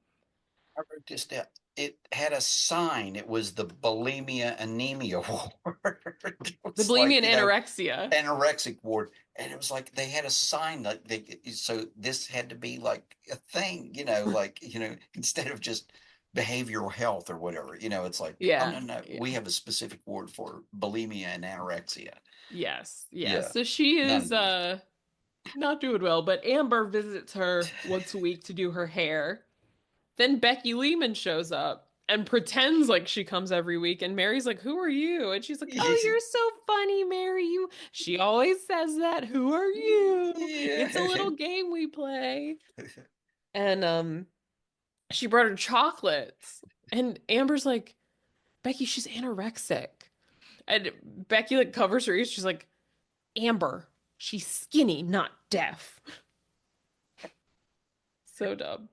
I wrote this down. It had a sign. It was the bulimia anemia ward. It The was bulimia like, and anorexia. anorexic ward. And it was like they had a sign like so this had to be like a thing, like, instead of just behavioral health or whatever, it's like, oh Yeah, no, no, we yeah. have a specific word for bulimia and anorexia. Yes, yes. Yeah. So she None is of them. not doing well, but Amber visits her once a week to do her hair. Then Becky Lehman shows up and pretends like she comes every week, and Mary's like, "Who are you?" And she's like, "Oh, you're so funny, Mary. You." She always says that. "Who are you?" It's a Yeah. little game we play. And she brought her chocolates, and Amber's like, "Becky, she's anorexic." And Becky like covers her ears. She's like, "Amber, she's skinny, not deaf." So dumb.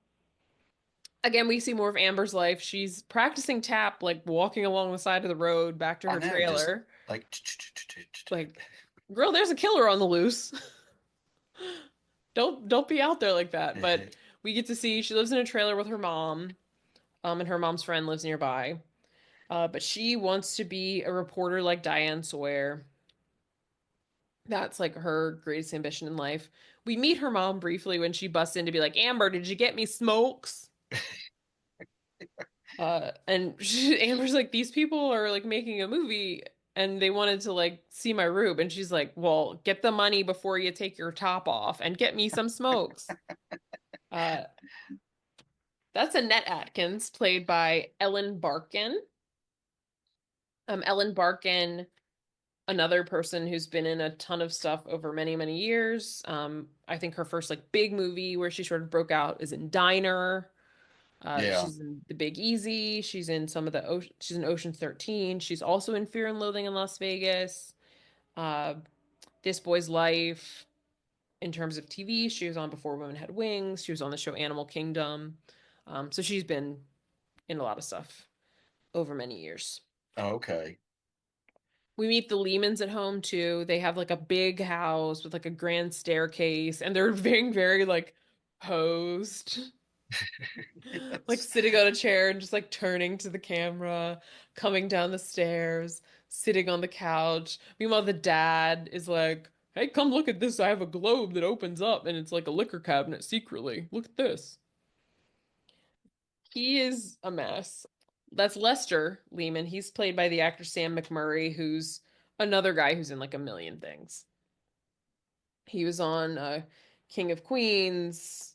Again, we see more of Amber's life. She's practicing tap, like walking along the side of the road back to I her know, just trailer. like Like, girl, there's a killer on the loose. Don't be out there like that. But we get to see she lives in a trailer with her mom, and her mom's friend lives nearby. But she wants to be a reporter like Diane Sawyer. That's like her greatest ambition in life. We meet her mom briefly when she busts in to be like, Amber, did you get me smokes? Amber's like, these people are like making a movie and they wanted to like see my roob. And she's like, well, get the money before you take your top off and get me some smokes. Uh, that's Annette Atkins, played by Ellen Barkin. Ellen Barkin, another person who's been in a ton of stuff over many, many years. I think her first like big movie where she sort of broke out is in Diner. Yeah. She's in The Big Easy. She's in some of the she's in Ocean's 13. She's also in Fear and Loathing in Las Vegas. Uh, This Boy's Life. In terms of TV, she was on Before Women Had Wings. She was on the show Animal Kingdom. So she's been in a lot of stuff over many years. Okay. We meet the Lehmans at home too. They have like a big house with like a grand staircase, and they're very, very like posed, like Yes. sitting on a chair and just like turning to the camera, coming down the stairs, sitting on the couch. Meanwhile, the dad is like, "Hey, come look at this. I have a globe that opens up and it's like a liquor cabinet secretly. Look at this." He is a mess. That's Lester Lehman. He's played by the actor Sam McMurray, who's another guy who's in like a million things. He was on King of Queens,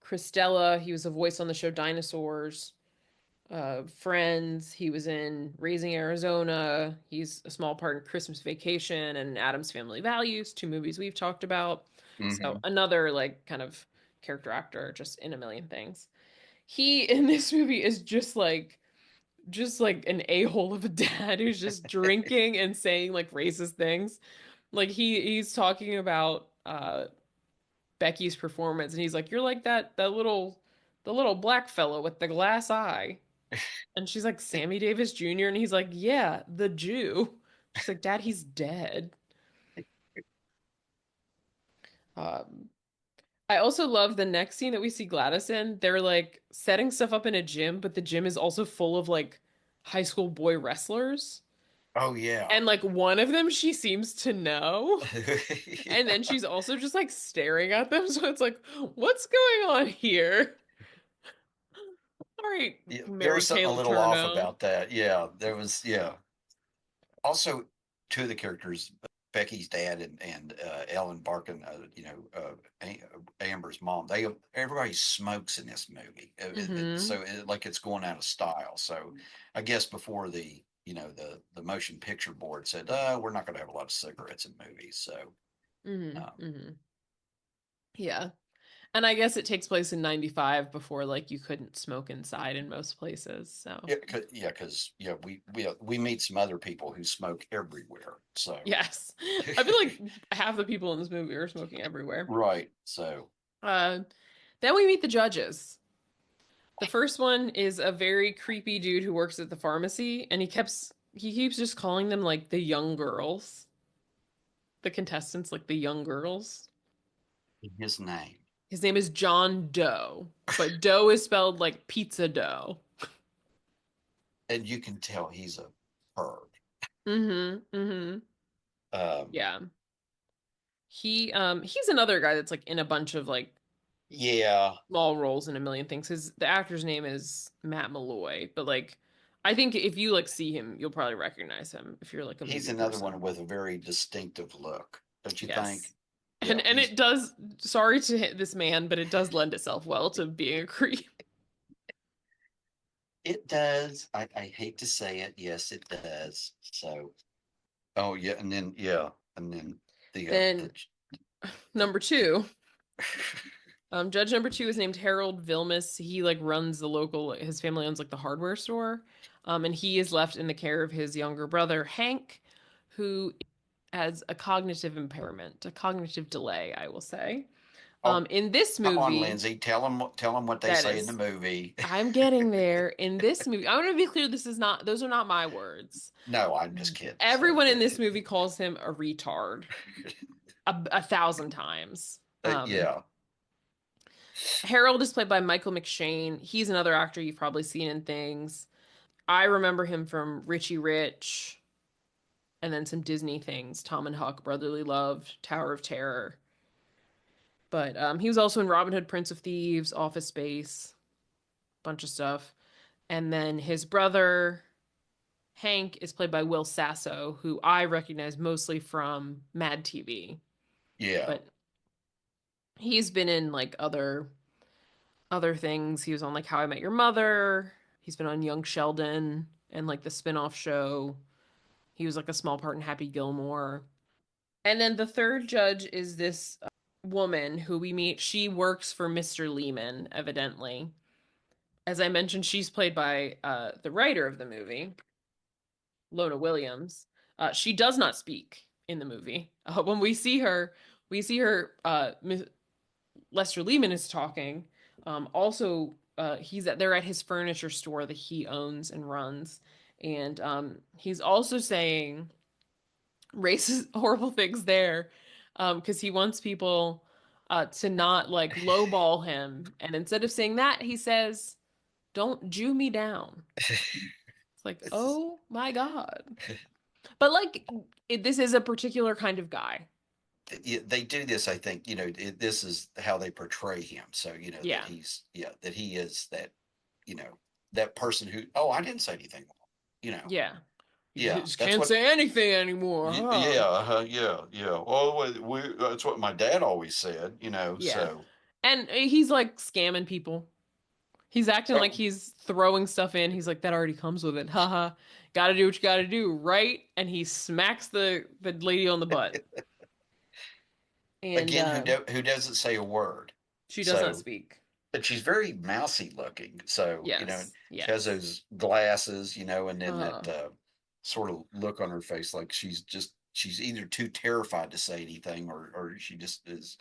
Christella. He was a voice on the show Dinosaurs, Friends. He was in Raising Arizona. He's a small part in Christmas Vacation and Adam's Family Values, two movies we've talked about. So Hmm. another like kind of character actor just in a million things. He in this movie is just like an a-hole of a dad who's just drinking and saying like racist things. Like he's talking about Becky's performance and he's like, "You're like that little the little black fellow with the glass eye." And she's like, "Sammy Davis Jr." And he's like, "Yeah, the Jew." She's like, "Dad, he's dead." Um I also love the next scene that we see Gladys in. They're like setting stuff up in a gym, but the gym is also full of like high school boy wrestlers. Oh yeah. And like one of them she seems to know. And then Yeah. she's also just like staring at them. So it's like, what's going on here? All right, Yeah, there Mary was something Kay a little off Letourneau. about that. Yeah, there was. Yeah. Also, two of the characters, Becky's dad and Ellen Barkin, Amber's mom. Everybody smokes in this movie, Mm-hmm. like it's going out of style. So, I guess before the motion picture board said, we're not going to have a lot of cigarettes in movies. So, Mm-hmm. um, Mm-hmm. Yeah. And I guess it takes place in 95 before like you couldn't smoke inside in most places. So because we meet some other people who smoke everywhere. So, yes. I feel like half the people in this movie are smoking everywhere. right. So, Uh then we meet the judges. The first one is a very creepy dude who works at the pharmacy, and he keeps just calling them like the young girls, the contestants like the young girls. his name. His name is John Doe, but Doe is spelled like pizza dough. And you can tell he's a perv. Mm-hmm. Mm-hmm. Um, Yeah. He's another guy that's like in a bunch of like yeah, small roles in a million things. The actor's name is Matt Malloy, but like I think if you like see him, you'll probably recognize him if you're like a he's movie another one person. with a very distinctive look, don't you think? Yes. Yeah, And it does, sorry to hit this man, but it does lend itself well to being a creep. it does. I hate to say it. Yes, it does. So, oh yeah, and then the Then the, number two, judge number two is named Harold Vilmus. He like runs the local, his family owns like the hardware store. And he is left in the care of his younger brother, Hank, who has a cognitive impairment, a cognitive delay, I will say. oh, In this come on, movie, Lindsay, tell them what they that say in the is, movie. I'm getting there. In this movie, I want to be clear, those are not my words. No, I'm just kidding. So, Everyone in this movie calls him a retard a thousand times. yeah. Harold is played by Michael McShane. He's another actor you've probably seen in things. I remember him from Richie Rich and then some Disney things: Tom and Huck, Brotherly Love, Tower of Terror. But he was also in Robin Hood, Prince of Thieves, Office Space, bunch of stuff. And then his brother Hank is played by Will Sasso, who I recognize mostly from Mad TV. Yeah. But he's been in like other things. He was on like How I Met Your Mother. He's been on Young Sheldon and like the spin-off show. He was like a small part in Happy Gilmore. And then the third judge is this woman who we meet. She works for Mr. Lehman, evidently. As I mentioned, she's played by the writer of the movie, Lona Williams. She does not speak in the movie. When we see her. Lester Lehman is talking. Also, they're at his furniture store that he owns and runs, and he's also saying racist, horrible things there, because he wants people to not like lowball him, and instead of saying that, he says, "Don't Jew me down." It's like, It's- oh my god. But like, this is a particular kind of guy. they do this, I think, this is how they portray him. So, that Yeah, that he is that, you know, that person who, oh, I didn't say anything wrong, yeah. You yeah, just that's can't what, say anything anymore, yeah, huh? yeah, yeah. Well, that's what my dad always said, Yeah. so, And he's like scamming people. He's acting like oh, he's throwing stuff in. He's like, that already comes with it. Haha. Gotta do what you gotta do, right? And he smacks the lady on the butt. And again, who doesn't say a word. she does not So, speak. but she's very mousy looking. So, Yes. she has Yes. those glasses, and then Uh that sort of look on her face like she's either too terrified to say anything, or she just is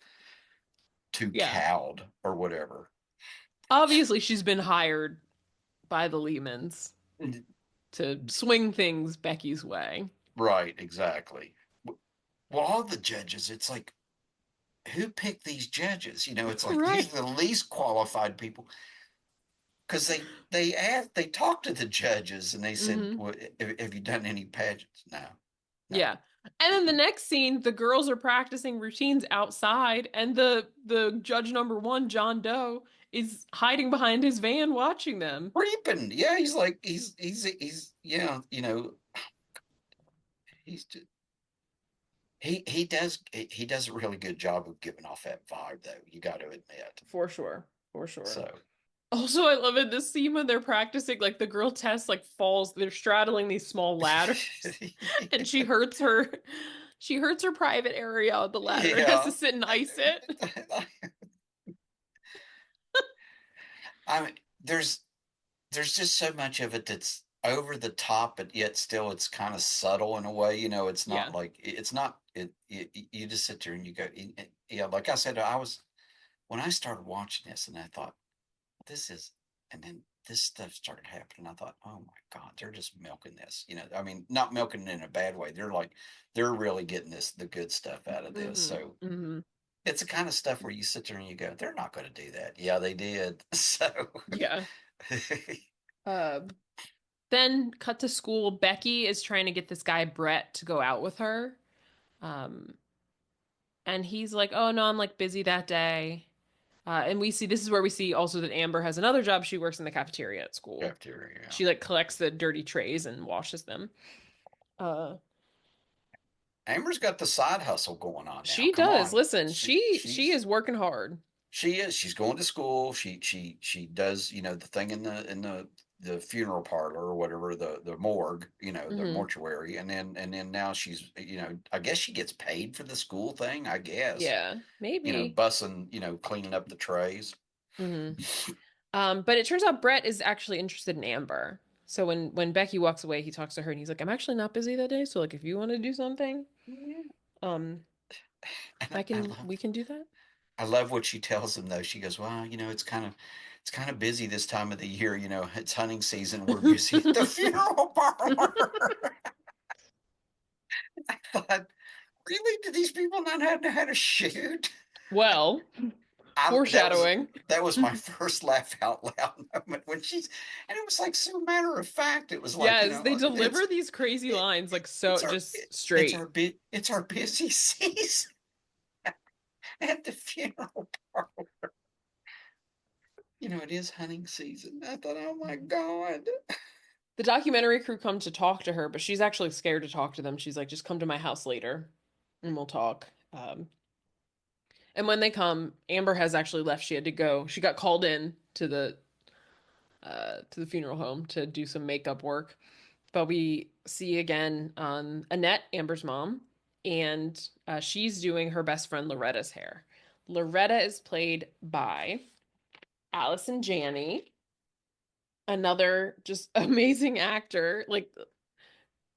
too yeah. cowed or whatever. Obviously she's been hired by the Lehmans to swing things Becky's way. Right, exactly. Well, all the judges, it's like, who picked these judges? It's like these Right. are the least qualified people, because they talked to the judges and they said, Mm-hmm. well, have you done any pageants? No, no. Yeah. And then the next scene, the girls are practicing routines outside, and the judge number one, John Doe, is hiding behind his van watching them. Creeping. Yeah, he's like he's yeah, he's just, he does a really good job of giving off that vibe, though. You got to admit. For sure. For sure. So Also, I love it this scene when they're practicing, like the girl Tess like falls, they're straddling these small ladders, and she hurts her private area on the ladder and has to yeah. sit and ice it. I mean, there's just so much of it that's over the top, but yet still it's kind of subtle in a way. It's not Yeah. like it's not you just sit there and you go, yeah. Like I said, I was when I started watching this, and I thought, this is, and then this stuff started happening. I thought, oh my God, they're just milking this. I mean, not milking it in a bad way. They're really getting the good stuff out of this. Mm-hmm. So Mm-hmm. it's the kind of stuff where you sit there and you go, they're not going to do that. Yeah, they did. So, Yeah. Uh, Then cut to school. Becky is trying to get this guy Brett to go out with her. Um, and he's like, "Oh no, I'm like busy that day." And we see this is where we see also that Amber has another job. She works in the cafeteria at school. cafeteria. She like collects the dirty trays and washes them. Uh, Amber's got the side hustle going on now. she Come does. on, Listen, she is working hard. she is. She's going to school. She does, the thing in the funeral parlor or whatever, the morgue, the Hmm. mortuary, and then now she's, I guess she gets paid for the school thing, I guess. Yeah, maybe. Bussing, cleaning up the trays. Hmm. But it turns out Brett is actually interested in Amber. So when Becky walks away, he talks to her and he's like, "I'm actually not busy that day, so like if you want to do something, Yeah. um, And we can do that." I love what she tells them though. She goes, "Well, it's kind of busy this time of the year. It's hunting season. We're busy at the funeral parlor." I thought, really? Do these people not know how to shoot? Well, that was Foreshadowing. my first laugh out loud moment when she's, and it was like so matter of fact. It was like, Yes, they it's deliver these crazy it, lines like so it's just straight. it's our busy season at the funeral parlor. It is hunting season. I thought, oh my God. The documentary crew come to talk to her, but she's actually scared to talk to them. She's like, just come to my house later and we'll talk. And when they come, Amber has actually left. She had to go. She got called in to the funeral home to do some makeup work. But we see again Annette, Amber's mom, and she's doing her best friend Loretta's hair. Loretta is played by Allison Janney, another just amazing actor. Like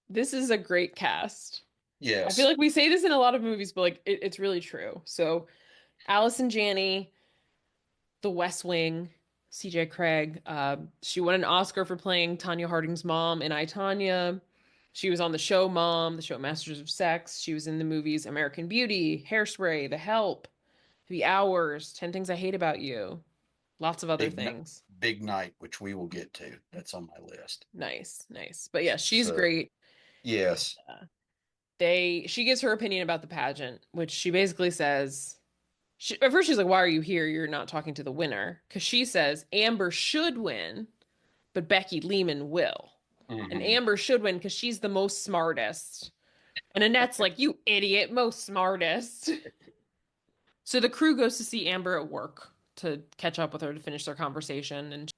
this is a great cast. I feel Yes. like we say this in a lot of movies, but like it's really true. So Allison Janney, The West Wing, CJ Craig. She won an Oscar for playing Tanya Harding's mom in I, Tanya. She was on the show Mom, the show Masters of Sex. She was in the movies American Beauty, Hairspray, The Help, The Hours, 10 Things I Hate About You, lots of other Big things. big night, which we will get to. That's on my list. Nice, nice. But yeah, she's So great. yes. She gives her opinion about the pageant, which she basically says at first she's like, "Why are you here? You're not talking to the winner." Because she says Amber should win, but Becky Lehman will. And Hmm. Amber should win because she's the most smartest. And Annette's like, "You idiot, most smartest." So the crew goes to see Amber at work to catch up with her to finish their conversation. And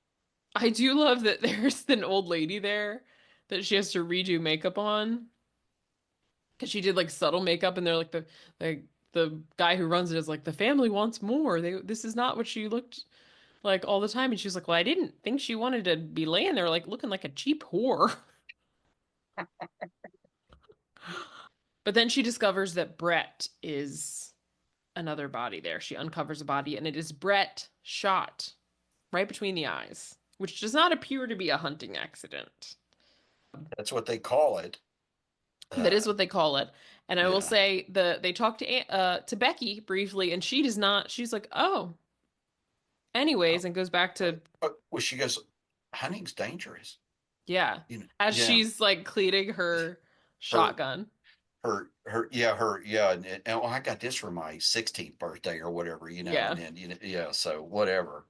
I do love that there's an old lady there that she has to redo makeup on because she did like subtle makeup, and they're like the guy who runs it is like the family wants more. This is not what she looked like all the time. And she was like, well, I didn't think she wanted to be laying there like looking like a cheap whore. But then she discovers that Brett is another body there. She uncovers a body, and it is Brett shot right between the eyes, which does not appear to be a hunting accident. That's what they call it. That is Uh, what they call it. And I will yeah. say they talk to Becky briefly, and she does not. She's like, oh, anyways, Oh, and goes back to well, she goes, hunting's dangerous. yeah, You know, as yeah. she's like cleaning her Her, shotgun. yeah, and oh, I got this for my 16th birthday or whatever, and Yeah. then, yeah, so whatever,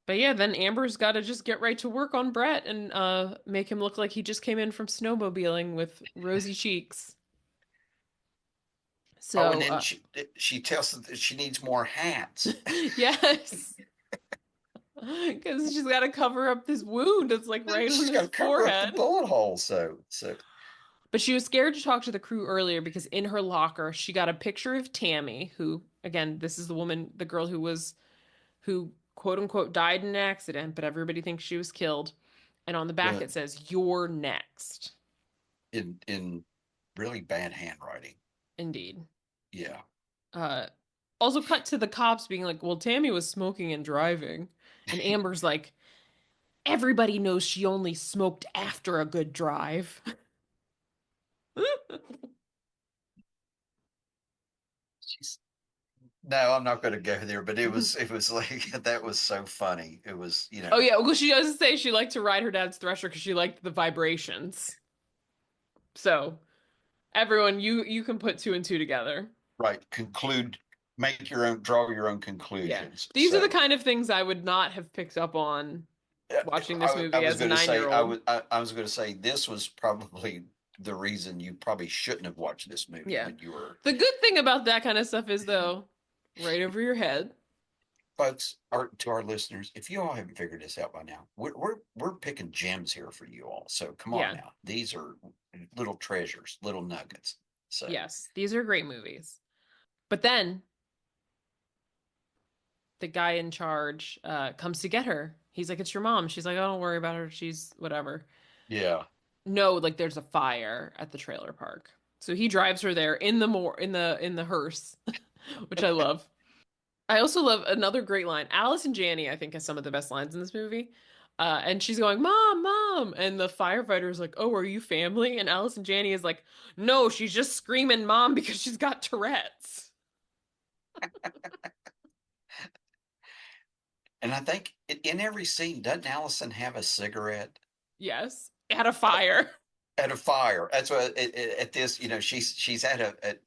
But yeah, then Amber's got to just get right to work on Brett and make him look like he just came in from snowmobiling with rosy cheeks. Oh, and So, then she tells them that she needs more hats. yes, because she's got to cover up this wound that's like right on She's got his to cover up the forehead. bullet hole. So But she was scared to talk to the crew earlier because in her locker she got a picture of Tammy, who again, this is the woman, the girl who quote unquote died in an accident, but everybody thinks she was killed. And on the back but it says, "You're next." in really bad handwriting. Indeed. Yeah. Uh, Also cut to the cops being like, "Well, Tammy was smoking and driving," and Amber's like, "Everybody knows she only smoked after a good drive." She's No, I'm not going to go there, but it was like that was so funny. It was, Oh yeah, well she does say she liked to ride her dad's thresher because she liked the vibrations. So everyone, you can put two and two together. right. Draw your own Yeah, conclusions. these are the So kind of things I would not have picked up on watching this I movie was as a going to say, 9-year-old. I was going to say this was probably the reason you probably shouldn't have watched this movie Yeah, when you were. the good thing about that kind of stuff is though, right over your head. Folks, to our listeners, if you all haven't figured this out by now, we're picking gems here for you all. So come on Yeah, now, these are little treasures, little nuggets. So yes, these are great movies. But then the guy in charge comes to get her. He's like, "It's your mom." She's like, "Oh, don't worry about her. She's whatever." yeah, No, like there's a fire at the trailer park. So he drives her there in the hearse, which I love. I also love another great line. Allison Janney, I think, has some of the best lines in this movie. And she's going, "Mom, Mom," and the firefighter is like, "Oh, are you family?" And Allison Janney is like, "No, she's just screaming Mom because she's got Tourette's." And I think in every scene, doesn't Allison have a cigarette Yes, at a fire. at a fire? That's what at this, she's at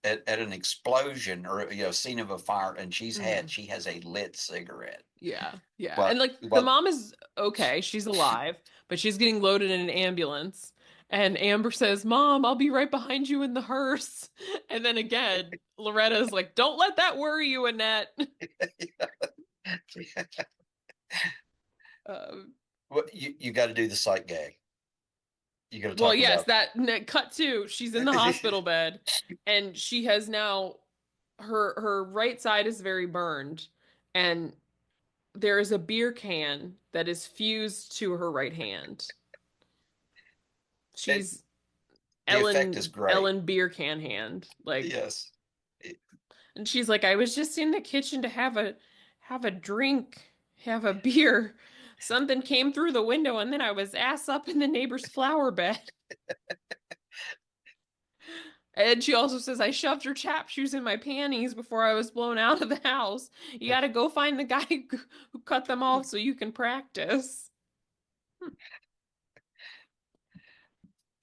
at an explosion or scene of a fire, and Mhm. she has a lit cigarette. Yeah, yeah. And But like the well, mom is okay, she's alive, but she's getting loaded in an ambulance. And Amber says, "Mom, I'll be right behind you in the hearse." And then again, Loretta's like, "Don't let that worry you, Annette." Um, well, you got to do the sight gag. You got to well, talk yes, about. that cut to she's in the hospital bed, and she has now her right side is very burned, and there is a beer can that is fused to her right hand. it, She's the effect is great. Ellen beer can hand. Like, Yes. and she's like, I was just in the kitchen to have a drink, have a beer. Something came through the window and then I was ass up in the neighbor's flower bed. And she also says, I shoved her chap shoes in my panties before I was blown out of the house. You gotta go find the guy who cut them off so you can practice.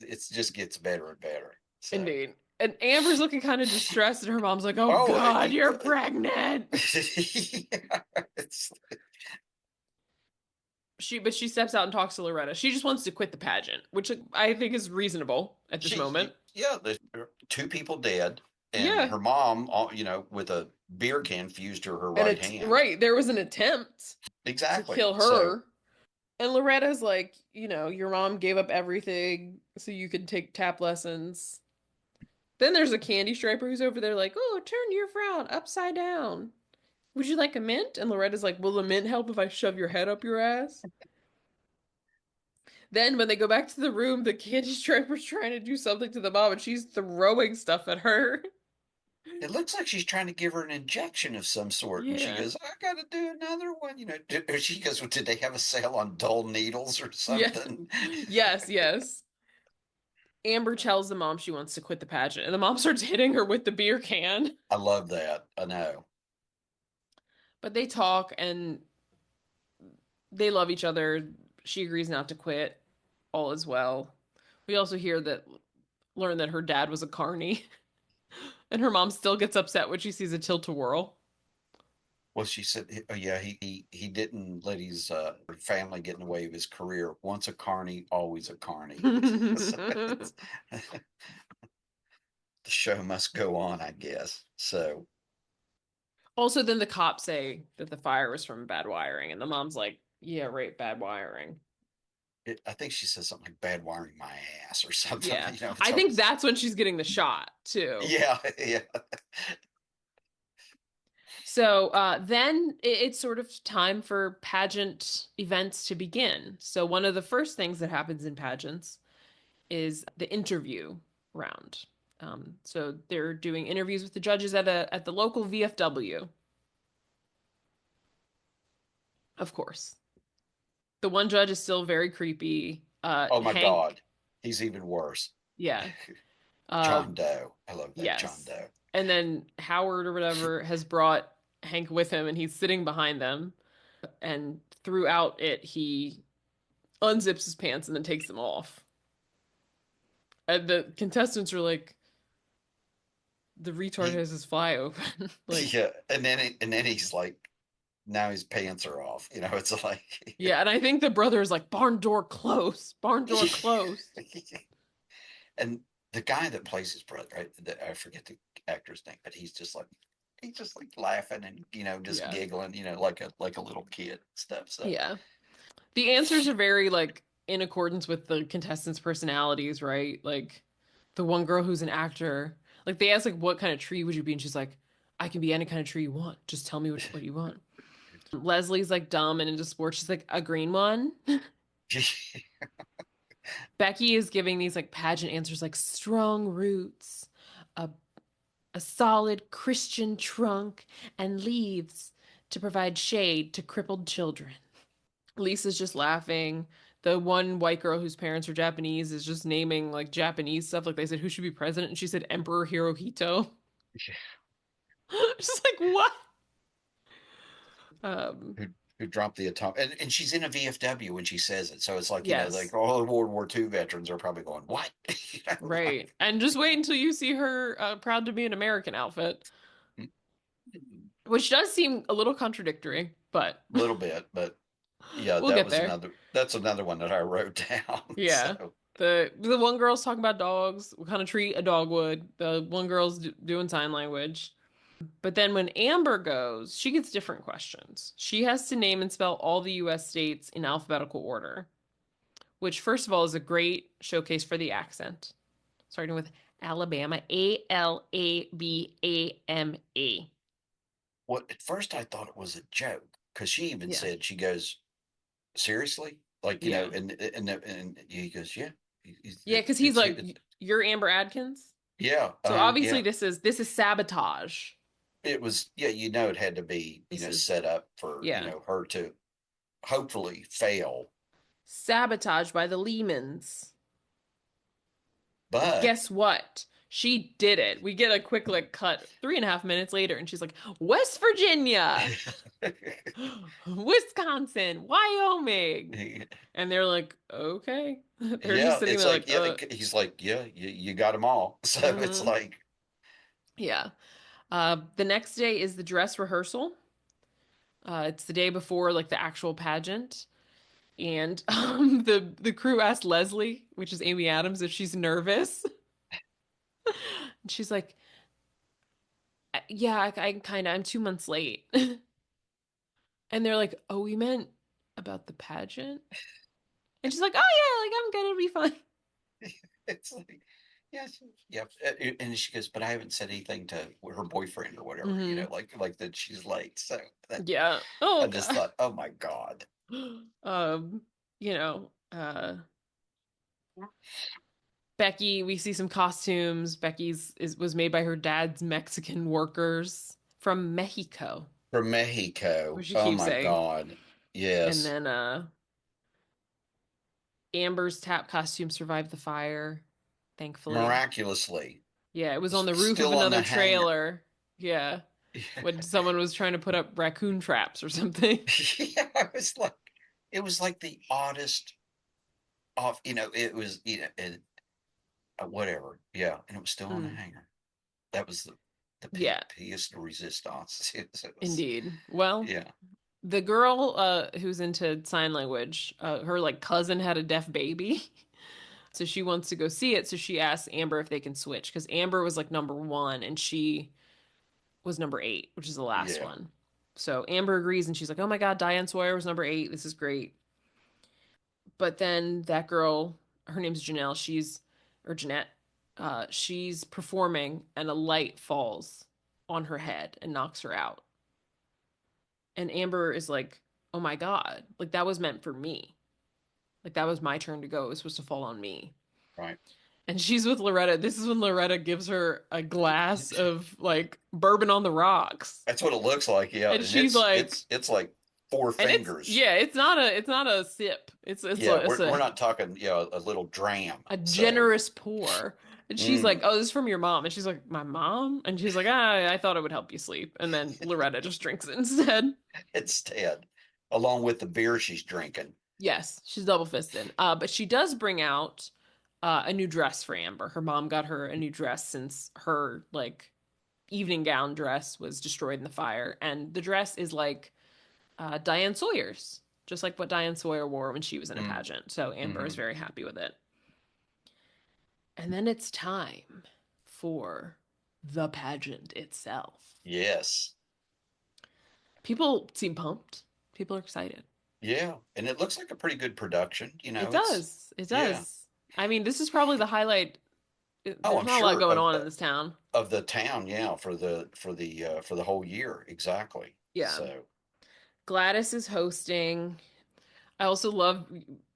It just gets better and better. So, Indeed. And Amber's looking kind of distressed, and her mom's like, Oh oh, God, you're pregnant. yeah, it's, But she steps out and talks to Loretta. She just wants to quit the pageant, which I think is reasonable at this moment. yeah, there's two people dead, and Yeah. her mom, with a beer can fused to her And right it's hand. right, there was an attempt to Exactly. kill So, her. And Loretta's like, your mom gave up everything so you could take tap lessons. Then there's a candy striper who's over there like, oh, turn your frown upside down. Would you like a mint? And Loretta's like, will the mint help if I shove your head up your ass? Then when they go back to the room, the candy striper's trying to do something to the mom and she's throwing stuff at her. it looks like she's trying to give her an injection of some sort, and she Yeah. goes, "I got to do another one." She goes, well, "Did they have a sale on dull needles or Yeah. something?" Yes, yes. Amber tells the mom she wants to quit the pageant, and the mom starts hitting her with the beer can. I love that. I know. But they talk and they love each other. She agrees not to quit. All is well. We also learn that her dad was a carny, and her mom still gets upset when she sees a tilt-a-whirl. Well, she said, "Oh yeah, he didn't let his family get in the way of his career. Once a carny, always a carny." So the show must go on, I guess. So Also, then the cops say that the fire was from bad wiring, and the mom's like, "Yeah, right, bad wiring." I think she says something like "bad wiring my ass" or something. Yeah, It's I think always, that's when she's getting the shot too. yeah, yeah. So then it's sort of time for pageant events to begin. So one of the first things that happens in pageants is the interview round. So they're doing interviews with the judges at the local VFW, of course. The one judge is still very creepy. Oh my Hank, God, he's even worse. yeah, uh, John Doe. I love that John yes. Doe. And then Howard or whatever has brought Hank with him, and he's sitting behind them. And throughout it, he unzips his pants and then takes them off. And the contestants are like, the retard He has his fly open. Like, Yeah, and then he's like, now his pants are off. It's like, yeah. And I think the brother is like, barn door closed, barn door closed. and the guy that plays his brother, I forget the actor's name, but he's just like laughing and just Yeah. giggling, like a little kid stuff. So Yeah. The answers are very like in accordance with the contestants' personalities, right? Like the one girl who's an actor, like they ask like what kind of tree would you be? And she's like, I can be any kind of tree you want. Just tell me what you want. Leslie's like dumb and into sports. She's like a green one. Becky is giving these like pageant answers like strong roots, a a solid Christian trunk, and leaves to provide shade to crippled children. Lisa's just laughing. The one white girl whose parents are Japanese is just naming like Japanese stuff. Like they said, who should be president? And she said Emperor Hirohito. Just like what? Um, who dropped the atomic, and she's in a VFW when she says it. So it's like, like Yes. all the World War II veterans are probably going, what? Right. Like, And just wait until you see her proud to be an American outfit, which does seem a little contradictory, but a little bit, but yeah, we'll get there. that's another one that I wrote down. Yeah. So The one girl's talking about dogs, what kind of treat a dog would. The one girl's doing sign language. But then when Amber goes, she gets different questions. She has to name and spell all the US states in alphabetical order, which first of all is a great showcase for the accent. Starting with Alabama, Alabama. what at first I thought it was a joke because she even Yeah. said, she goes, seriously? Like, Yeah. and he goes, yeah, Yeah, because he's like, "You're Amber Adkins." yeah, So obviously yeah. this is sabotage. It was, yeah, it had to be, This is set up for, yeah. her to hopefully fail. Sabotage by the Lehmans. But Guess what? She did it. We get a quick like cut 3.5 minutes later, and she's like, West Virginia, Wisconsin, Wyoming. And they're like, okay. They're just yeah, sitting it's there like, like, yeah, he's like, yeah, you got them all. So it's mm-hmm. like, Yeah. The next day is the dress rehearsal. It's the day before like the actual pageant. And the crew asked Leslie, which is Amy Adams, if she's nervous. And she's like, yeah, I kind of, I'm 2 months late. And they're like, oh, we meant about the pageant? And she's like, oh, yeah, like, I'm good, it'll be fine. it's like, yes, yep. And she goes, but I haven't said anything to her boyfriend or whatever, Hmm. like that she's late. So that Yeah. I Oh, just God. thought, oh my God. Um, Becky, we see some costumes. Was made by her dad's Mexican workers from Mexico, From Mexico. which she Oh keeps my saying. God. And Yes. then Amber's tap costume survived the fire, thankfully. Miraculously. Yeah, it was It's on the roof of still on another the hanger. trailer. Yeah, when someone was trying to put up raccoon traps or something. Yeah, it was like the oddest off, it was, whatever. Yeah. And it was still on the Mm, hanger. That was the yeah, piece de resistance. It was, indeed. Well, yeah. the girl who's into sign language, her like cousin had a deaf baby. So she wants to go see it. So she asks Amber if they can switch because Amber was like number one and she was number eight, which is the last Yeah. one. So Amber agrees and she's like, oh my God, Diane Sawyer was number eight. This is great. But then that girl, her name's Janelle, or Jeanette, she's performing and a light falls on her head and knocks her out. And Amber is like, oh my God, like that was meant for me. Like that was my turn to go. It was supposed to fall on me. Right. And she's with Loretta. This is when Loretta gives her a glass of like bourbon on the rocks. That's what it looks like. Yeah. And And she's like, it's like four and it's fingers. yeah, it's not a sip. It's Yeah. a it's We're a not talking, a little dram. a So, generous pour. And she's like, mm, "Oh, this is from your mom." And she's like, "My mom?" And she's like, "Ah, I thought it would help you sleep." And then Loretta just drinks it instead. instead, along with the beer she's drinking. Yes, she's double fisted. But she does bring out a new dress for Amber. Her mom got her a new dress since her like evening gown dress was destroyed in the fire, and the dress is like Diane Sawyer's, just like what Diane Sawyer wore when she was in a Mm, pageant. So Amber is hmm. very happy with it. And then it's time for the pageant itself. Yes. People seem pumped. People are excited. Yeah. And it looks like a pretty good production. It It's, does. It yeah. does. I mean, this is probably the highlight. Oh, There's I'm not a lot sure going on in this town. of the town. Yeah. For the whole year. Exactly. Yeah. So, Gladys is hosting. I also love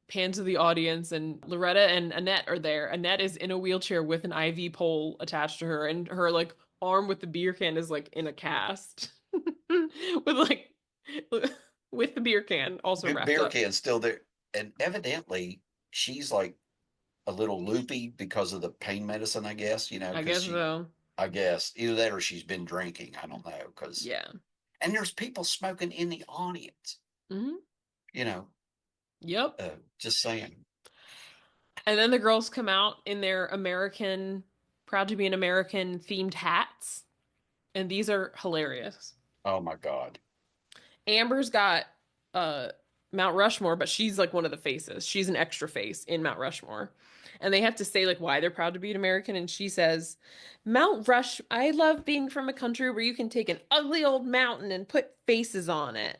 pans of the audience, and Loretta and Annette are there. Annette is in a wheelchair with an IV pole attached to her, and her like arm with the beer can is like in a cast. With like with the beer can also wrapped beer up. can still there. And evidently, she's like a little loopy because of the pain medicine, I guess, I because guess so. I guess either that or she's been drinking. I don't know. Because, Yeah. and there's people smoking in the audience. Hmm. You know, Yep. just saying. And then the girls come out in their American, proud to be an American themed hats. And these are hilarious. Oh my God. Amber's got uh Mount Rushmore, but she's like one of the faces. She's an extra face in Mount Rushmore. And they have to say like why they're proud to be an American and she says, "Mount Rush, I love being from a country where you can take an ugly old mountain and put faces on it."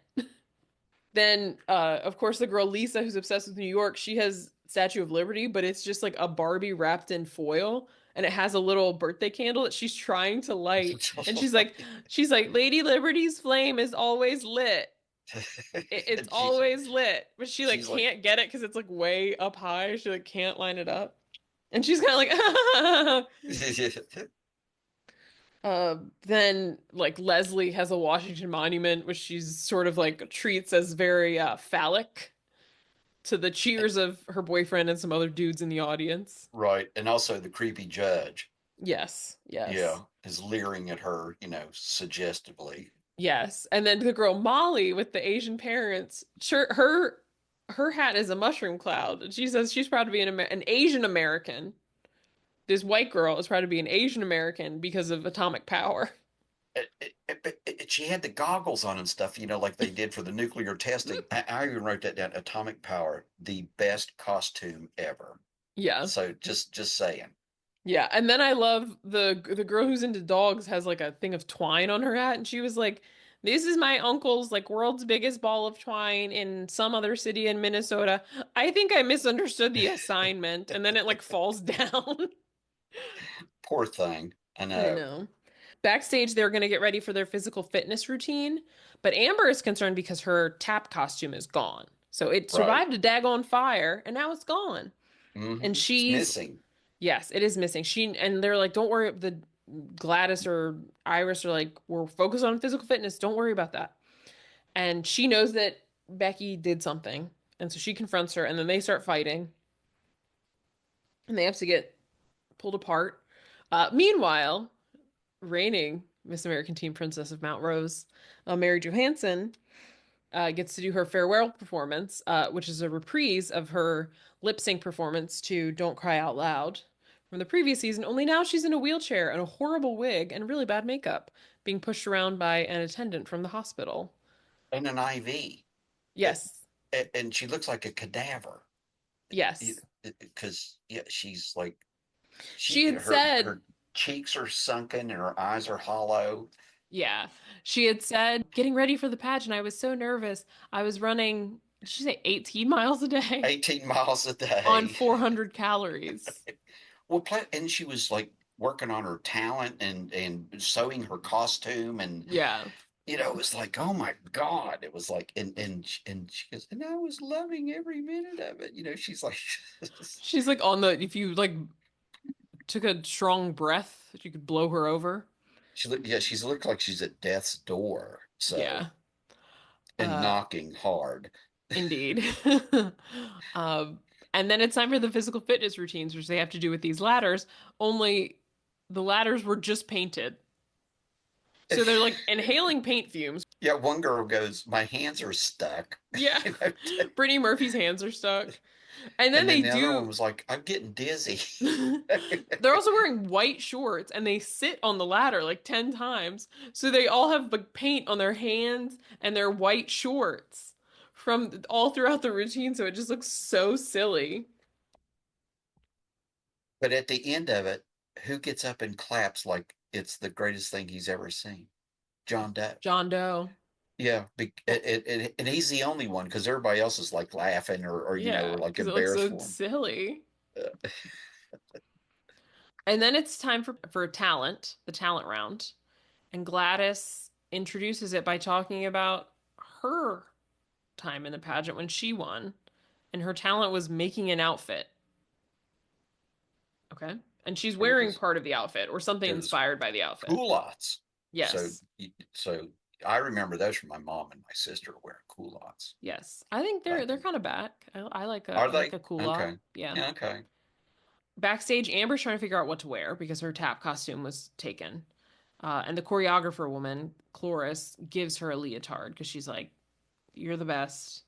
Then of course the girl Lisa who's obsessed with New York, she has Statue of Liberty, but it's just like a Barbie wrapped in foil and it has a little birthday candle that she's trying to light. And she's like Lady Liberty's flame is always lit. It's And always lit, but she like she's like, can't get it because it's like way up high. She like can't line it up, and she's kind of like, then like Leslie has a Washington Monument, which she's sort of like treats as very phallic to the cheers of her boyfriend and some other dudes in the audience. right. And also the creepy judge, Yes, yes, yeah, is leering at her, suggestively. yes. And then the girl Molly with the Asian parents, sure, her hat is a mushroom cloud. She says she's proud to be an Asian American. This white girl is proud to be an Asian American because of atomic power. She had the goggles on and stuff, like they did for the nuclear testing. I even wrote that down. Atomic power, the best costume ever. Yeah. So just saying. Yeah. And then I love the girl who's into dogs has like a thing of twine on her hat and she was like, "This is my uncle's like world's biggest ball of twine in some other city in Minnesota. I think I misunderstood the assignment." And then it like falls down. Poor thing. I I know. know. Backstage, they're going to get ready for their physical fitness routine, but Amber is concerned because her tap costume is gone. So it Right. survived a daggone fire, and now it's gone. And It's she's, missing. yes, it is missing. And they're like, don't worry. The Gladys or Iris are like, we're focused on physical fitness. Don't worry about that. And she knows that Becky did something, and so she confronts her, and then they start fighting, and they have to get pulled apart. Meanwhile, reigning Miss American Teen Princess of Mount Rose, Mary Johansson, gets to do her farewell performance, which is a reprise of her lip sync performance to Don't Cry Out Loud from the previous season, only now she's in a wheelchair and a horrible wig and really bad makeup, being pushed around by an attendant from the hospital. And an IV. Yes, And she looks like a cadaver. yes. Because yeah, she's like She had her said, her cheeks are sunken and her eyes are hollow. yeah, she had said, getting ready for the pageant, I was so nervous. I was running, did she say 18 miles a day 18 miles a on day. 400 calories? Well, and she was like working on her talent and sewing her costume, and Yeah. it was like, oh my God. It was like, and she goes, and I was loving every minute of it. She's like, She's like on the, if you like took a strong breath, you could blow her over. she's looked like she's at death's door. So, Yeah. and Uh, knocking hard. Indeed. Um, and then it's time for the physical fitness routines, which they have to do with these ladders, only the ladders were just painted. So they're like inhaling paint fumes. Yeah, one girl goes, my hands are stuck. Yeah. you know, Brittany Murphy's hands are stuck. And then and they then the other one do. was like, I'm getting dizzy. They're also wearing white shorts and they sit on the ladder like 10 times. So they all have like paint on their hands and their white shorts from all throughout the routine. So it just looks so silly. But at the end of it, who gets up and claps like it's the greatest thing he's ever seen? John Doe. John Doe. Yeah, Well, and he's the only one because everybody else is like laughing or yeah, like because it looks embarrassed so for him. silly. Uh, And then it's time for the talent round. And Gladys introduces it by talking about her time in the pageant when she won. And her talent was making an outfit. Okay. And she's and wearing part of the outfit or something it was inspired by the outfit. culottes. So Yes. so I remember those from my mom and my sister wearing culottes Yes. I think they're back they're in. kind of back. I like a Are I like they? a cool lot. Okay. Yeah. Yeah, okay. Backstage, Amber's trying to figure out what to wear because her tap costume was taken. And the choreographer woman, Cloris, gives her a leotard because she's like, you're the best.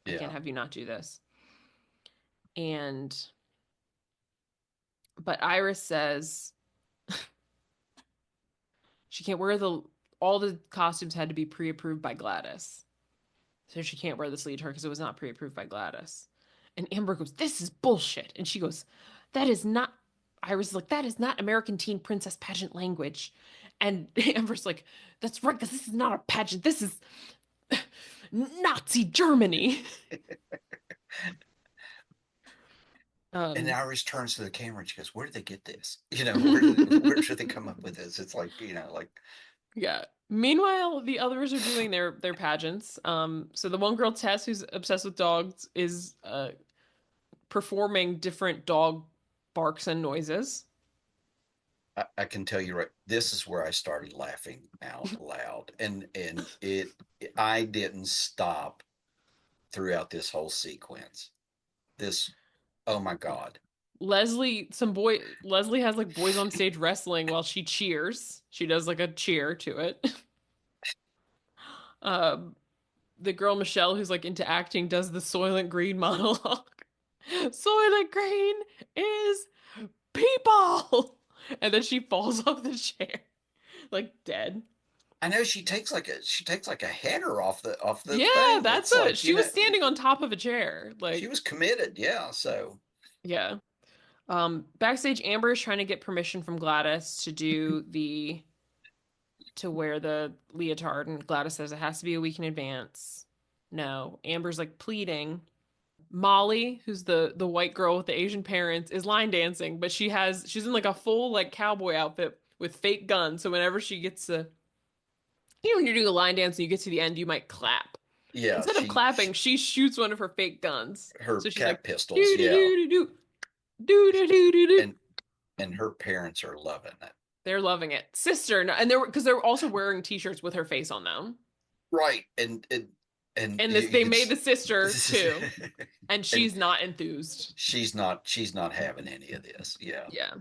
I can't Yeah. have you not do this. And but Iris says she can't wear the all the costumes had to be pre-approved by Gladys. So she can't wear this leotard because it was not pre-approved by Gladys. And Amber goes, "This is bullshit." And she goes, "That is not." Iris is like, "That is not American teen princess pageant language." And Amber's like, "That's right, because this is not a pageant. This is Nazi Germany." And Um, Iris turns to the camera and she goes, "Where did they get this? Where did they come up with this?" It's like, like yeah. Meanwhile, the others are doing their pageants. So the one girl, Tess, who's obsessed with dogs, is performing different dog barks and noises. I can tell you right, this is where I started laughing out loud. And I didn't stop throughout this whole sequence. This, oh my God. Leslie has like boys on stage wrestling while she cheers. She does like a cheer to it. Um, the girl Michelle, who's like into acting, does the Soylent Green monologue. Soylent Green is people, and then she falls off the chair, like dead. I know she takes like a header off the Yeah, thing. that's It's it. like, She was standing on top of a chair. she Like, was committed. Yeah. So yeah. Backstage, Amber is trying to get permission from Gladys to wear the leotard, and Gladys says it has to be a week in advance. No, Amber's like pleading. Molly, who's the white girl with the Asian parents, is line dancing, but she's in like a full like cowboy outfit with fake guns. So whenever she gets to, when you're doing a line dance and you get to the end, you might clap. yeah, Instead of clapping, she shoots one of her fake guns. her So she's like cat pistols. do do Yeah. do do do do do do do. And and her parents are loving it. They're loving it. Sister, no, and they're also wearing t-shirts with her face on them. Right. And And you they could made the sister s- too, and and she's not enthused. she's not having any of this. Yeah. Yeah.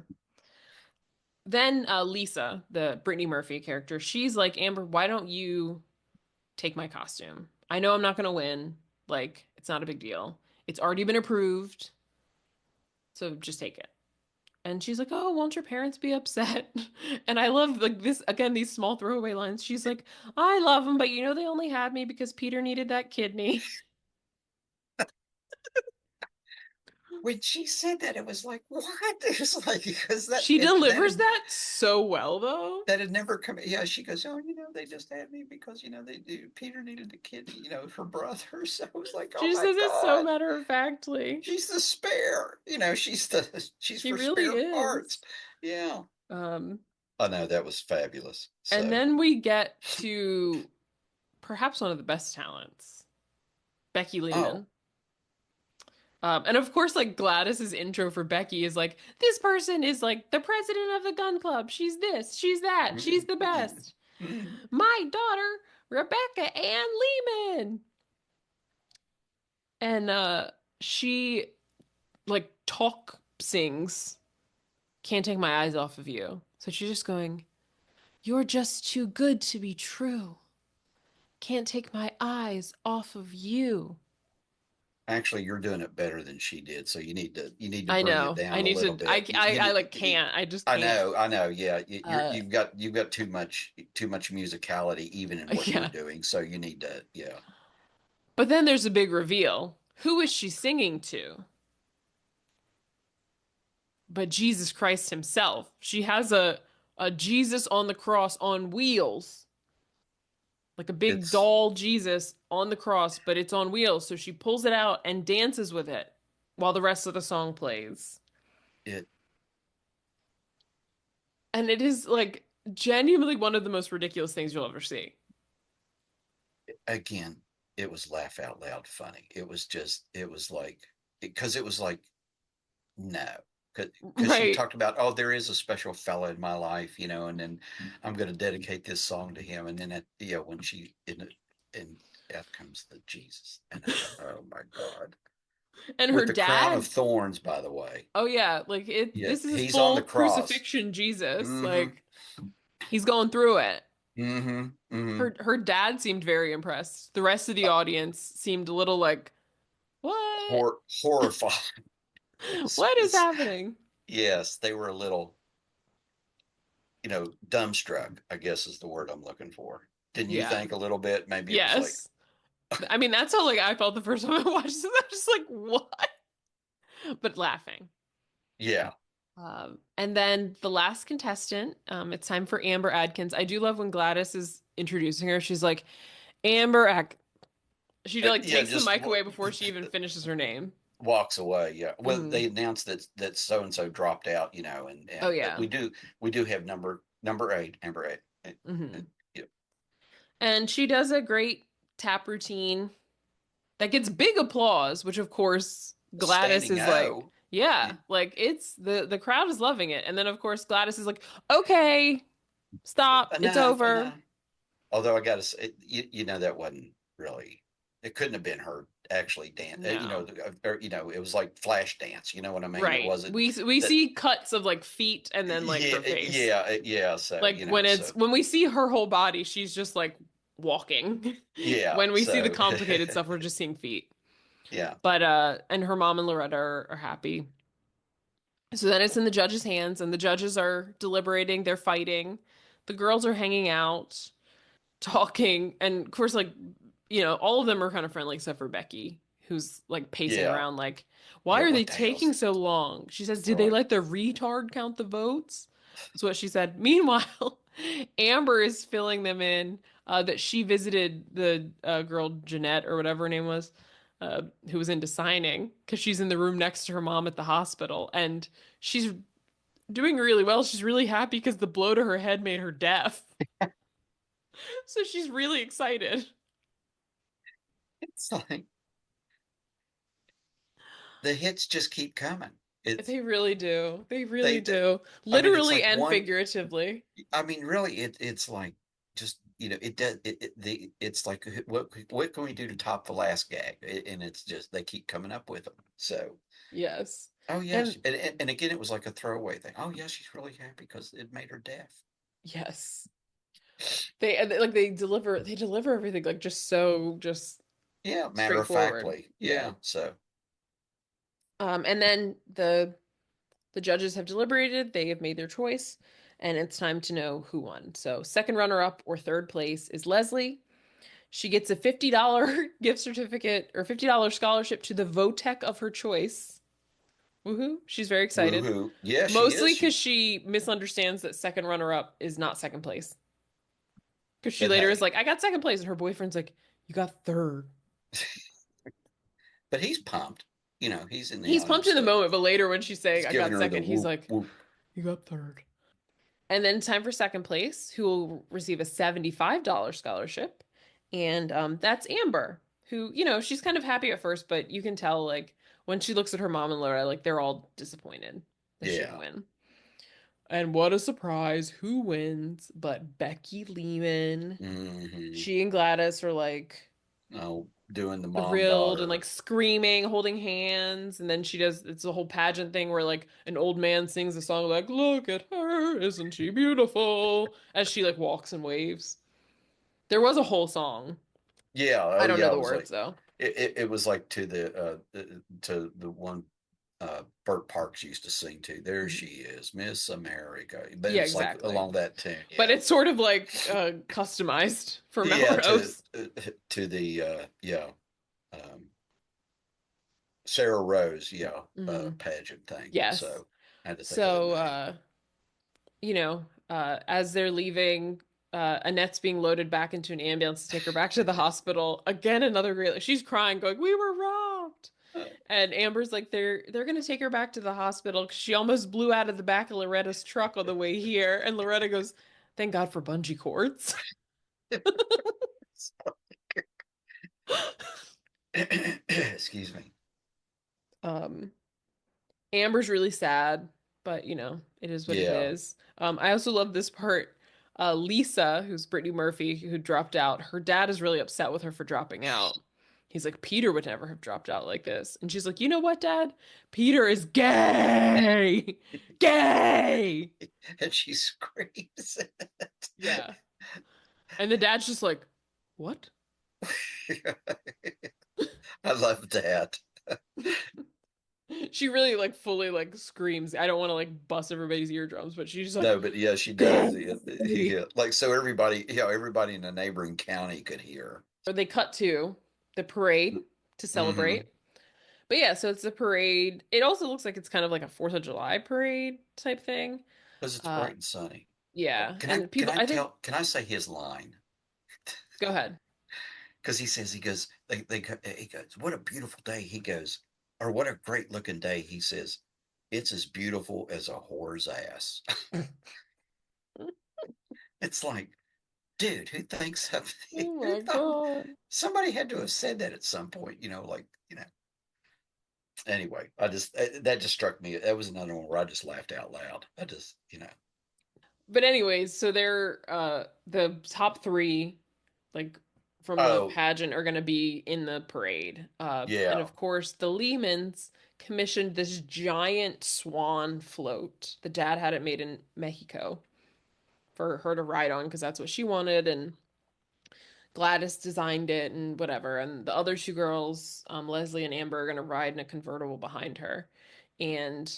Then Lisa, the Brittany Murphy character, she's like, Amber, why don't you take my costume? I know I'm not gonna win. Like, it's not a big deal. It's already been approved, so just take it. And she's like, "Oh, won't your parents be upset?" And I love like this again, these small throwaway lines. She's like, "I love them, but you know they only had me because Peter needed that kidney." When she said that, it was like, what? It was like, because She delivers that so well, though. that had never come. Yeah, she goes, "Oh, they just had me because Peter needed a kid, her brother." So I was like, "Oh She my says it so God, matter of factly. she's the spare. She's She for really spare parts." is. Yeah. Um, Oh no, that was fabulous. and So then we get to perhaps one of the best talents, Becky oh, Lehman. And of course, like Gladys's intro for Becky is like, this person is like the president of the gun club. She's this, she's that, she's the best. My daughter, Rebecca Ann Lehman. And she like talk sings, Can't Take My Eyes Off of You. So she's just going, You're just too good to be true. Can't take my eyes off of you. actually, you're doing it better than she did. So you need to I bring it know. I down a need little to. I bit. I like can't. I just I can't. know, I know. Yeah, Uh, you've got too much musicality even in what you're yeah. doing. So you need to, yeah. But then there's a big reveal. Who is she singing to? But Jesus Christ himself. She has a Jesus on the cross on wheels, like a big It's doll Jesus on the cross, but it's on wheels. So she pulls it out and dances with it while the rest of the song plays. it And it is like genuinely one of the most ridiculous things you'll ever see. again. It was laugh out loud funny. It was like because it was like no, because she Right. talked about, oh, there is a special fella in my life, and then I'm going to dedicate this song to him, and then when she in it, and out comes the Jesus, and I thought, oh my God, And her with the crown of dad, thorns, by the way. oh yeah, like Yeah, this is he's on the full cross. crucifixion Jesus. Hmm. Like he's going through it. Mm-hmm. Mm-hmm. Her dad seemed very impressed. The rest of the audience seemed a little like, "What? Horrified. What is It's- happening?" yes, they were a little, dumbstruck, I guess is the word I'm looking for. Didn't you Yeah. think a little bit? Maybe it was like, Yes. I mean, that's how like I felt the first time I watched it. I was just like, "What?" But laughing. yeah, And then the last contestant, it's time for Amber Adkins. I do love when Gladys is introducing her. She's like, Amber Ad She like yeah, takes the just mic away before she even finishes her name. walks away. Yeah. Well, Hmm. they announced that so and so dropped out, Oh and but yeah. we do have number eight, Amber eight. Hmm. Yeah. And she does a great tap routine that gets big applause, which of course Gladys Standing is like, O. yeah, like it's the crowd is loving it. And then of course Gladys is like, okay, stop, it's Enough, over. enough. Although I got to say, that wasn't really. It couldn't have been her actually dance. No. It was like flash dance. You know what I mean? It Right. wasn't We that. see cuts of like feet and then like Yeah, her face. yeah, yeah. So Like when it's so when we see her whole body, she's just like walking. yeah, When we see the so complicated stuff, we're just seeing feet. yeah, But and her mom and Loretta are happy. So then it's in the judges' hands, and the judges are deliberating, they're fighting. The girls are hanging out, talking, and of course, like, all of them are kind of friendly except for Becky, who's like pacing yeah, around, like, why yeah. are they What the taking hell's so long? She says, did they right? let the retard count the votes? That's what she said. Meanwhile, Amber is filling them in that she visited the girl, Jeanette, or whatever her name was, who was into signing, because she's in the room next to her mom at the hospital. And she's doing really well. She's really happy because the blow to her head made her deaf. So she's really excited. It's like the hits just keep coming. It's They really do. They really they. do. I mean, it's Literally like and one. figuratively. I mean, really, it's like just it does it's like what can we do to top the last gag? And it's just they keep coming up with them. So, Yes. oh yes, And and again, it was like a throwaway thing. Oh yeah, she's really happy because it made her deaf. yes. They deliver everything like just Yeah, matter of straightforward. factly. Yeah. Yeah. So And then the judges have deliberated, they have made their choice, and it's time to know who won. So, second runner up or third place is Leslie. She gets a $50 gift certificate or $50 scholarship to the Votech of her choice. Woohoo. She's very excited. woohoo. Yeah, she is. Mostly because She's. she misunderstands that second runner up is not second place. Because she But later is hey, like, I got second place. And her boyfriend's like, you got third. but he's pumped. He's in the He's pumped in audience. the moment, but later when she's saying, He's I giving got her the second, he's whoop like, whoop. you got third. And then time for second place, who will receive a $75 scholarship. And that's Amber, who, she's kind of happy at first, but you can tell, like, when she looks at her mom and Laura, like, they're all disappointed that she didn't Yeah. win. And what a surprise. Who wins? But Becky Lehman. Hmm. She and Gladys are like Oh, doing the mom thrilled and like daughter. screaming, holding hands. And then she does, it's a whole pageant thing where like an old man sings a song like, look at her, isn't she beautiful? As she like walks and waves. There was a whole song. Yeah, I oh don't know yeah, it the was words like though. it was like to the one Burt Parks used to sing to. There Mhm. she is, Miss America. But Yeah, it's like exactly. along that tune. But Yeah. it's sort of like customized for Yeah, to Melrose. to the um Sarah Rose, yeah, Mhm. pageant thing. Yes. So I had to think of the So name. as they're leaving, Annette's being loaded back into an ambulance to take her back to the hospital. Again, another great. Like, she's crying, going, "We were robbed!" And Amber's like, "They're gonna take her back to the hospital because she almost blew out of the back of Loretta's truck on the way here." And Loretta goes, "Thank God for bungee cords." Excuse me. Um, Amber's really sad, but it is what it Yeah. is. I also love this part. Lisa, who's Brittany Murphy, who dropped out, her dad is really upset with her for dropping out. He's like, Peter would never have dropped out like this. And she's like, you know what, Dad? Peter is gay. Gay. And she screams. Yeah. And the dad's just like, what? I love that. She really like fully like screams. I don't want to like bust everybody's eardrums, but she's just like, No, but yeah, she does. Yeah, Daddy. yeah. Like so everybody, everybody in the neighboring county could hear. Or they cut to the parade to Mm-hmm. celebrate. But yeah, so it's a parade. It also looks like it's kind of like a 4th of July parade type thing. Because it's Uh bright and sunny. yeah, Can I and people I think can I say his line? go ahead. Because he goes, he goes, what a beautiful day. He goes, or what a great looking day. He says, it's as beautiful as a whore's ass. It's like, dude, who thinks of Oh my God. somebody had to have said that at some point, like, anyway, that just struck me. That was another one where I just laughed out loud. I just. But anyways, so they're the top three, like from the Oh, pageant, are gonna be in the parade. And yeah. of course the Lehmans commissioned this giant swan float. The dad had it made in Mexico for her to ride on because that's what she wanted, and Gladys designed it and whatever. And the other two girls, Leslie and Amber, are gonna ride in a convertible behind her. And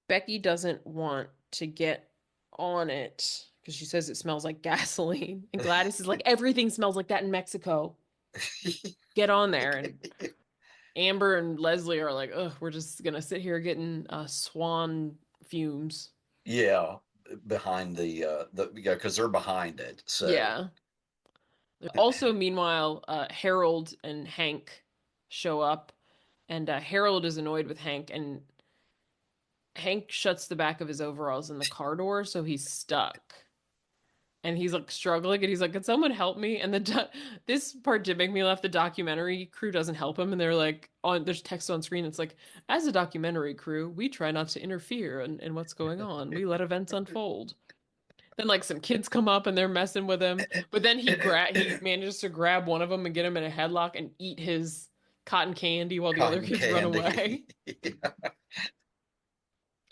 Becky doesn't want to get on it because she says it smells like gasoline. And Gladys is like, everything smells like that in Mexico. Get on there. And Amber and Leslie are like, ugh, we're just gonna sit here getting swan fumes. Yeah, behind the yeah, because they're behind it. So Yeah. Also, meanwhile, Harold and Hank show up, and Harold is annoyed with Hank, and Hank shuts the back of his overalls in the car door, so he's stuck. And he's like struggling and he's like, can someone help me? And this part did make me laugh. The documentary crew doesn't help him, and they're like, on there's text on screen. It's like, as a documentary crew, we try not to interfere in what's going on. We let events unfold. Then like some kids come up and they're messing with him, but then he manages to grab one of them and get him in a headlock and eat his cotton candy while the other cotton kids run candy. away.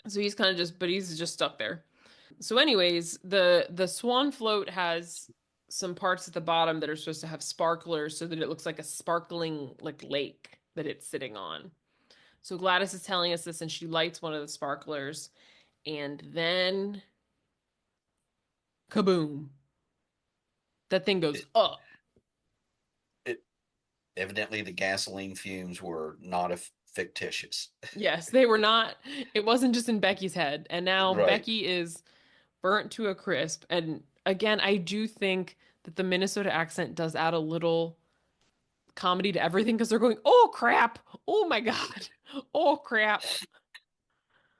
So he's kind of just, but he's just stuck there. So, anyways, the swan float has some parts at the bottom that are supposed to have sparklers so that it looks like a sparkling like lake that it's sitting on. So Gladys is telling us this and she lights one of the sparklers and then kaboom. That thing goes It, up. it, evidently, the gasoline fumes were not fictitious. Yes, they were not, it wasn't just in Becky's head. And now Right. Becky is burnt to a crisp. And again, I do think that the Minnesota accent does add a little comedy to everything because they're going, oh crap, oh my god, oh crap.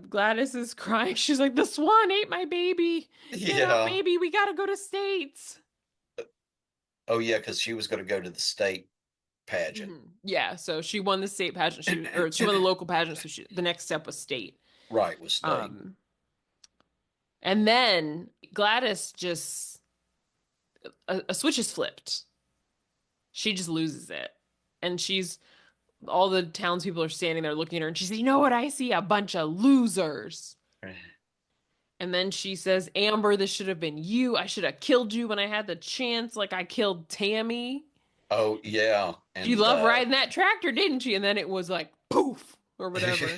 Gladys is crying. She's like, the swan ate my baby. Get up, Yeah. baby. We gotta go to States. Oh, yeah, because she was going to go to the state pageant. Yeah, so she won the state pageant. She won the local pageant. So the next step was state. Right, was state. Um, and then Gladys just a switch is flipped. She just loses it, and she's all the townspeople are standing there looking at her, and she says, "You know what I see? A bunch of losers." And then she says, Amber, this should have been you. I should have killed you when I had the chance, like I killed Tammy. Oh, yeah. She And loved riding that tractor, didn't she? And then it was like poof or whatever.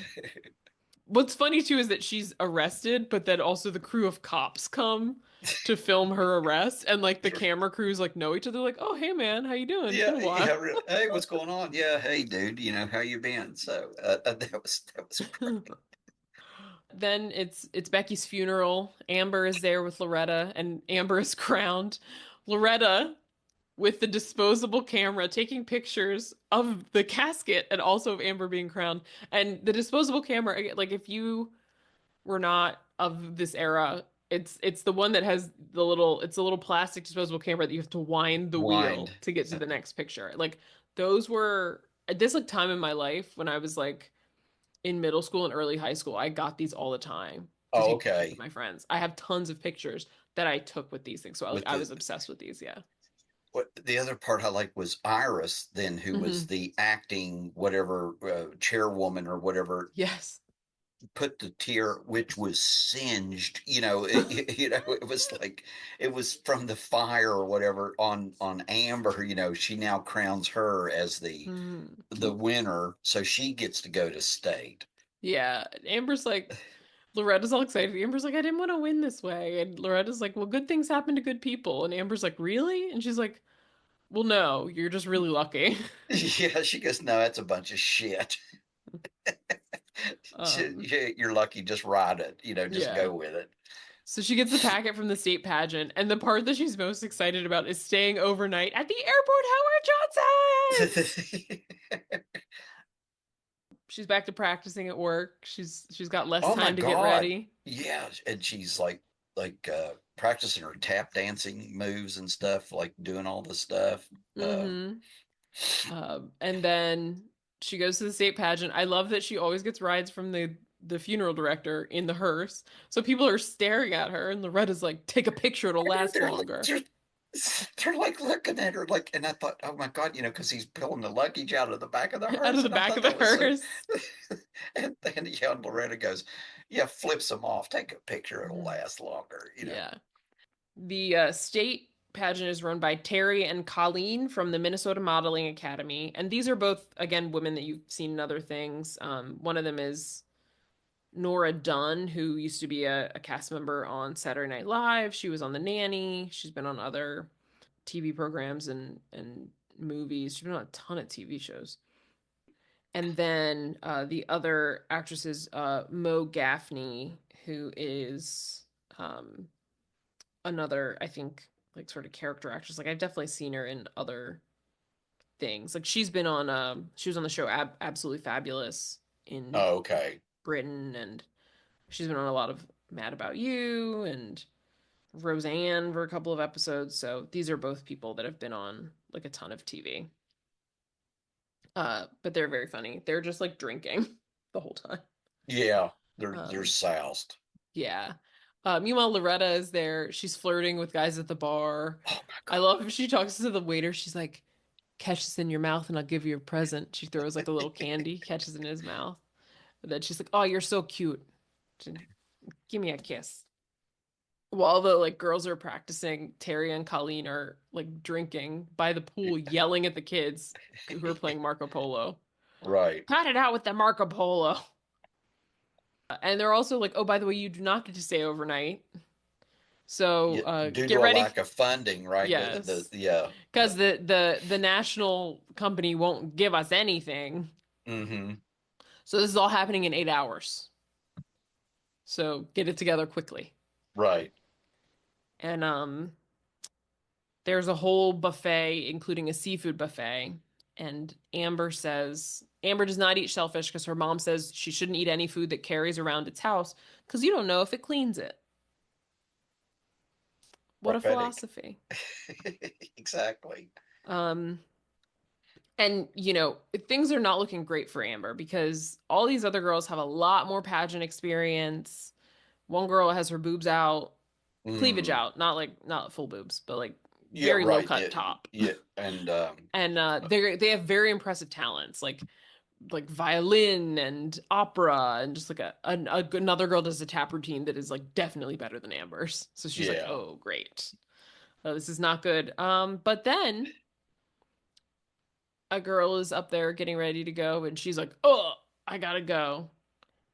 What's funny too is that she's arrested, but then also the crew of cops come to film her arrest, and like the camera crews like know each other, like, oh hey man, how you doing? It's been yeah, a yeah, while. really. Hey, what's going on? Yeah, hey, dude, how you been? So that was great. Then it's Becky's funeral. Amber is there with Loretta, and Amber is crowned. Loretta with the disposable camera taking pictures of the casket and also of Amber being crowned. And the disposable camera, like if you were not of this era, it's the one that has it's a little plastic disposable camera that you have to wind the wheel Wind. to get to the next picture. Like those were at this like time in my life when I was like in middle school and early high school, I got these all the time to Oh, take pictures with okay. my friends. I have tons of pictures that I took with these things. So With I was the obsessed with these. Yeah. what the other part I like was Iris, then who was Hmm. the acting whatever chairwoman or whatever. Yes. put the tier, which was singed, it was like it was from the fire or whatever on Amber. She now crowns her as Mm. the winner, so she gets to go to state. Yeah, Amber's like, Loretta's all excited. Amber's like, I didn't want to win this way. And Loretta's like, well, good things happen to good people. And Amber's like, really? And she's like, well, no, you're just really lucky. Yeah, she goes, no, that's a bunch of shit. Um, You're lucky, just ride it, just yeah. go with it. So she gets the packet from the state pageant, and the part that she's most excited about is staying overnight at the airport Howard Johnson. She's back to practicing at work. She's got less Oh my time to get God. ready. Yeah. And she's like practicing her tap dancing moves and stuff, like doing all the stuff. Mm-hmm. And then she goes to the state pageant. I love that she always gets rides from the funeral director in the hearse. So people are staring at her, and Loretta's like, "Take a picture; it'll I know last longer." they're like looking at her like, and I thought, oh my God, because he's pulling the luggage out of the back of the Out of hearse, the and I back thought of the that was so. hearse. And then yeah, and Loretta goes, yeah, flips them off. Take a picture; it'll last longer. Yeah. The state pageant is run by Terry and Colleen from the Minnesota Modeling Academy. And these are both, again, women that you've seen in other things. One of them is Nora Dunn, who used to be a cast member on Saturday Night Live. She was on The Nanny. She's been on other TV programs and movies. She's been on a ton of TV shows. And then the other actress is Mo Gaffney, who is another, I think, like sort of character actress. Like I've definitely seen her in other things. Like she was on the show Absolutely Fabulous in Oh, okay, Britain, and she's been on a lot of Mad About You and Roseanne for a couple of episodes. So these are both people that have been on like a ton of TV. But they're very funny. They're just like drinking the whole time. yeah, they're Um, soused. yeah. Meanwhile, Loretta is there. She's flirting with guys at the bar. Oh my I God. love if she talks to the waiter. She's like, catch this in your mouth and I'll give you a present. She throws like a little candy, catches it in his mouth. And then she's like, oh, you're so cute. Give me a kiss. While the like girls are practicing, Terry and Colleen are like drinking by the pool, yelling at the kids who are playing Marco Polo. Right. Cut it out with the Marco Polo. And they're also like, oh, by the way, you do not get to stay overnight. So Yeah, due get to a ready. lack of funding, right? The Yes. yeah. Because the national company won't give us anything. Mm-hmm. So this is all happening in 8 hours. So get it together quickly. Right. And there's a whole buffet, including a seafood buffet. And Amber does not eat shellfish because her mom says she shouldn't eat any food that carries around its house because you don't know if it cleans it. What a Prophetic. philosophy. Exactly. Um, and things are not looking great for Amber because all these other girls have a lot more pageant experience. One girl has her boobs out, cleavage Mm. out, not full boobs, but like Yeah, very low right. Yeah, cut top. yeah. And And they have very impressive talents, like violin and opera, and just like another girl does a tap routine that is like definitely better than Amber's. So she's like, yeah. oh great, this is not good. But then a girl is up there getting ready to go, and she's like, oh, I gotta go,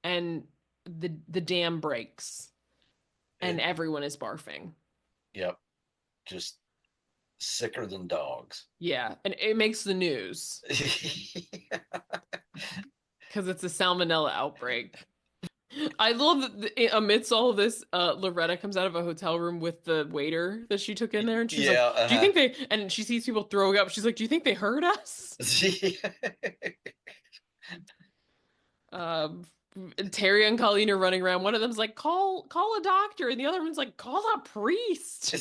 and the dam breaks, and And everyone is barfing. yep. Just sicker than dogs. Yeah, and it makes the news because it's a salmonella outbreak. I love that amidst all of this, Loretta comes out of a hotel room with the waiter that she took in there, and she's like, Yeah, "Do you think they?" And she sees people throwing up. She's like, "Do you think they heard us?" Um, and Terry and Colleen are running around. One of them's like, "Call a doctor," and the other one's like, "Call a priest."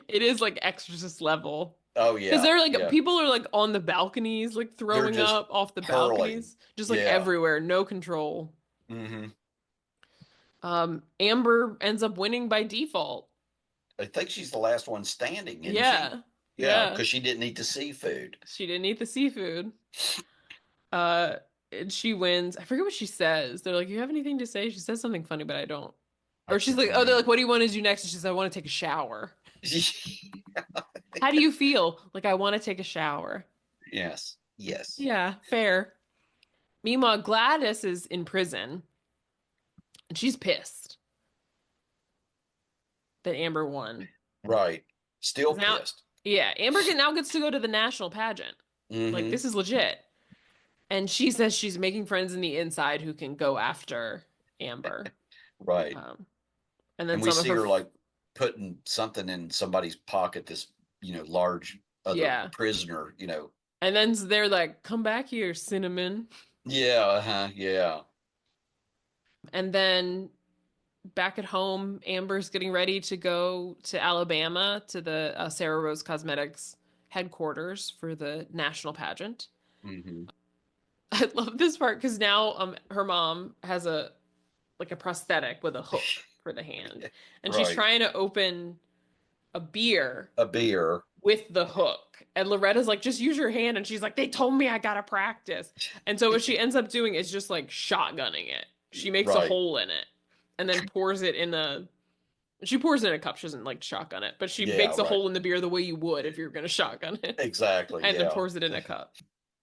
It is like exorcist level. Oh Because yeah, they're like yeah. people are like on the balconies, like They're throwing just up off the hurling. balconies, just like Yeah. everywhere, no control. Hmm. Amber ends up winning by default. I think she's the last one standing, isn't she? Yeah, Yeah, yeah. because she didn't eat the seafood. She didn't eat the seafood. Uh, and she wins. I forget what she says. They're like, "You have anything to say?" She says something funny, but I don't. I Or she's can't like, "Oh, they're like, remember. what do you want to do next?" And she says, "I want to take a shower." How do you feel? Like, I want to take a shower. Yes, yes, Yeah, fair. Meanwhile, Gladys is in prison and she's pissed that Amber won. right. Still 'Cause now, pissed. yeah, now gets to go to the national pageant. Like, Mm-hmm. this is legit. And she says she's making friends in the inside who can go after Amber. Right. Um, and then And we some of see her, her like putting something in somebody's pocket, this, large other yeah. prisoner. And then they're like, come back here, Cinnamon. Yeah, uh-huh, yeah. And then back at home, Amber's getting ready to go to Alabama to the Sarah Rose Cosmetics headquarters for the national pageant. Mm-hmm. I love this part because now her mom has a like a prosthetic with a hook for the hand, and she's Right. trying to open a beer A beer. with the hook. And Loretta's like, just use your hand. And she's like, they told me I gotta practice. And so what she ends up doing is just like shotgunning it. She makes a Right. hole in it and then pours it in a she pours it in a cup. She doesn't like shotgun it, but she Yeah, makes a right. hole in the beer the way you would if you were gonna shotgun it. Exactly. And then Yeah. pours it in a cup.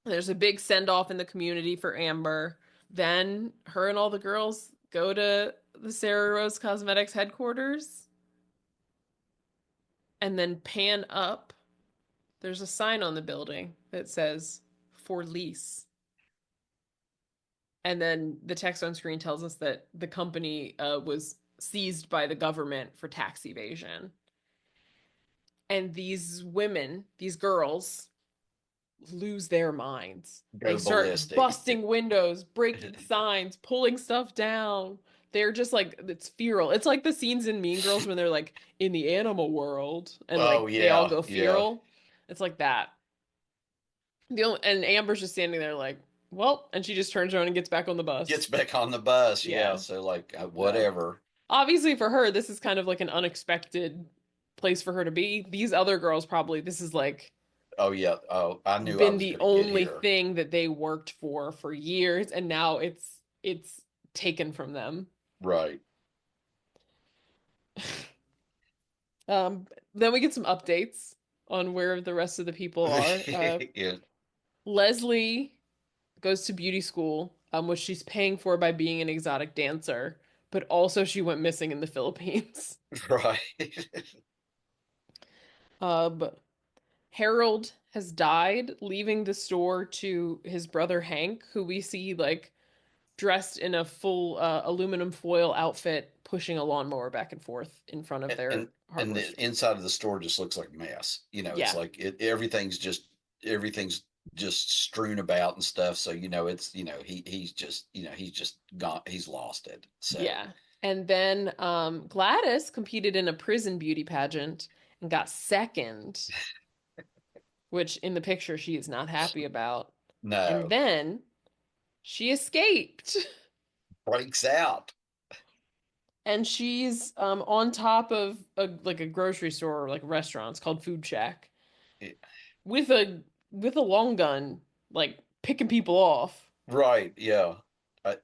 There's a big send off in the community for Amber. Then her and all the girls go to the Sarah Rose Cosmetics headquarters and then pan up. There's a sign on the building that says for lease. And then the text on screen tells us that the company was seized by the government for tax evasion. And these women, these girls, lose their minds. They Go start ballistic. busting windows, breaking signs, pulling stuff down. They're just like, it's feral. It's like the scenes in Mean Girls when they're like in the animal world and Oh like they all yeah, go yeah. feral. It's like that. And Amber's just standing there like, well, and she just turns around and gets back on the Gets bus. back on the bus. Yeah. Yeah. So like So whatever. obviously for her, this is kind of like an unexpected place for her to be. These other girls probably this is like Oh yeah. Oh, I knew I been was the going to get only here. thing that they worked for years, and now it's taken from them. Right. Then we get some updates on where the rest of the people are. Yeah. Leslie goes to beauty school, which she's paying for by being an exotic dancer, but also she went missing in the Philippines. Right. But Harold has died, leaving the store to his brother Hank, who we see like dressed in a full aluminum foil outfit, pushing a lawnmower back and forth in front of and and their and hardware the store. inside of the store just looks like a mess. It's Yeah, like everything's just strewn about and stuff. So it's he's just gone. He's lost it. So yeah. And then Gladys competed in a prison beauty pageant and got second, which in the picture she is not happy about. And no, then she escaped. breaks out. And she's on top of a grocery store or like a restaurant. It's called Food Shack It- with a long gun, like picking people off. right? Yeah.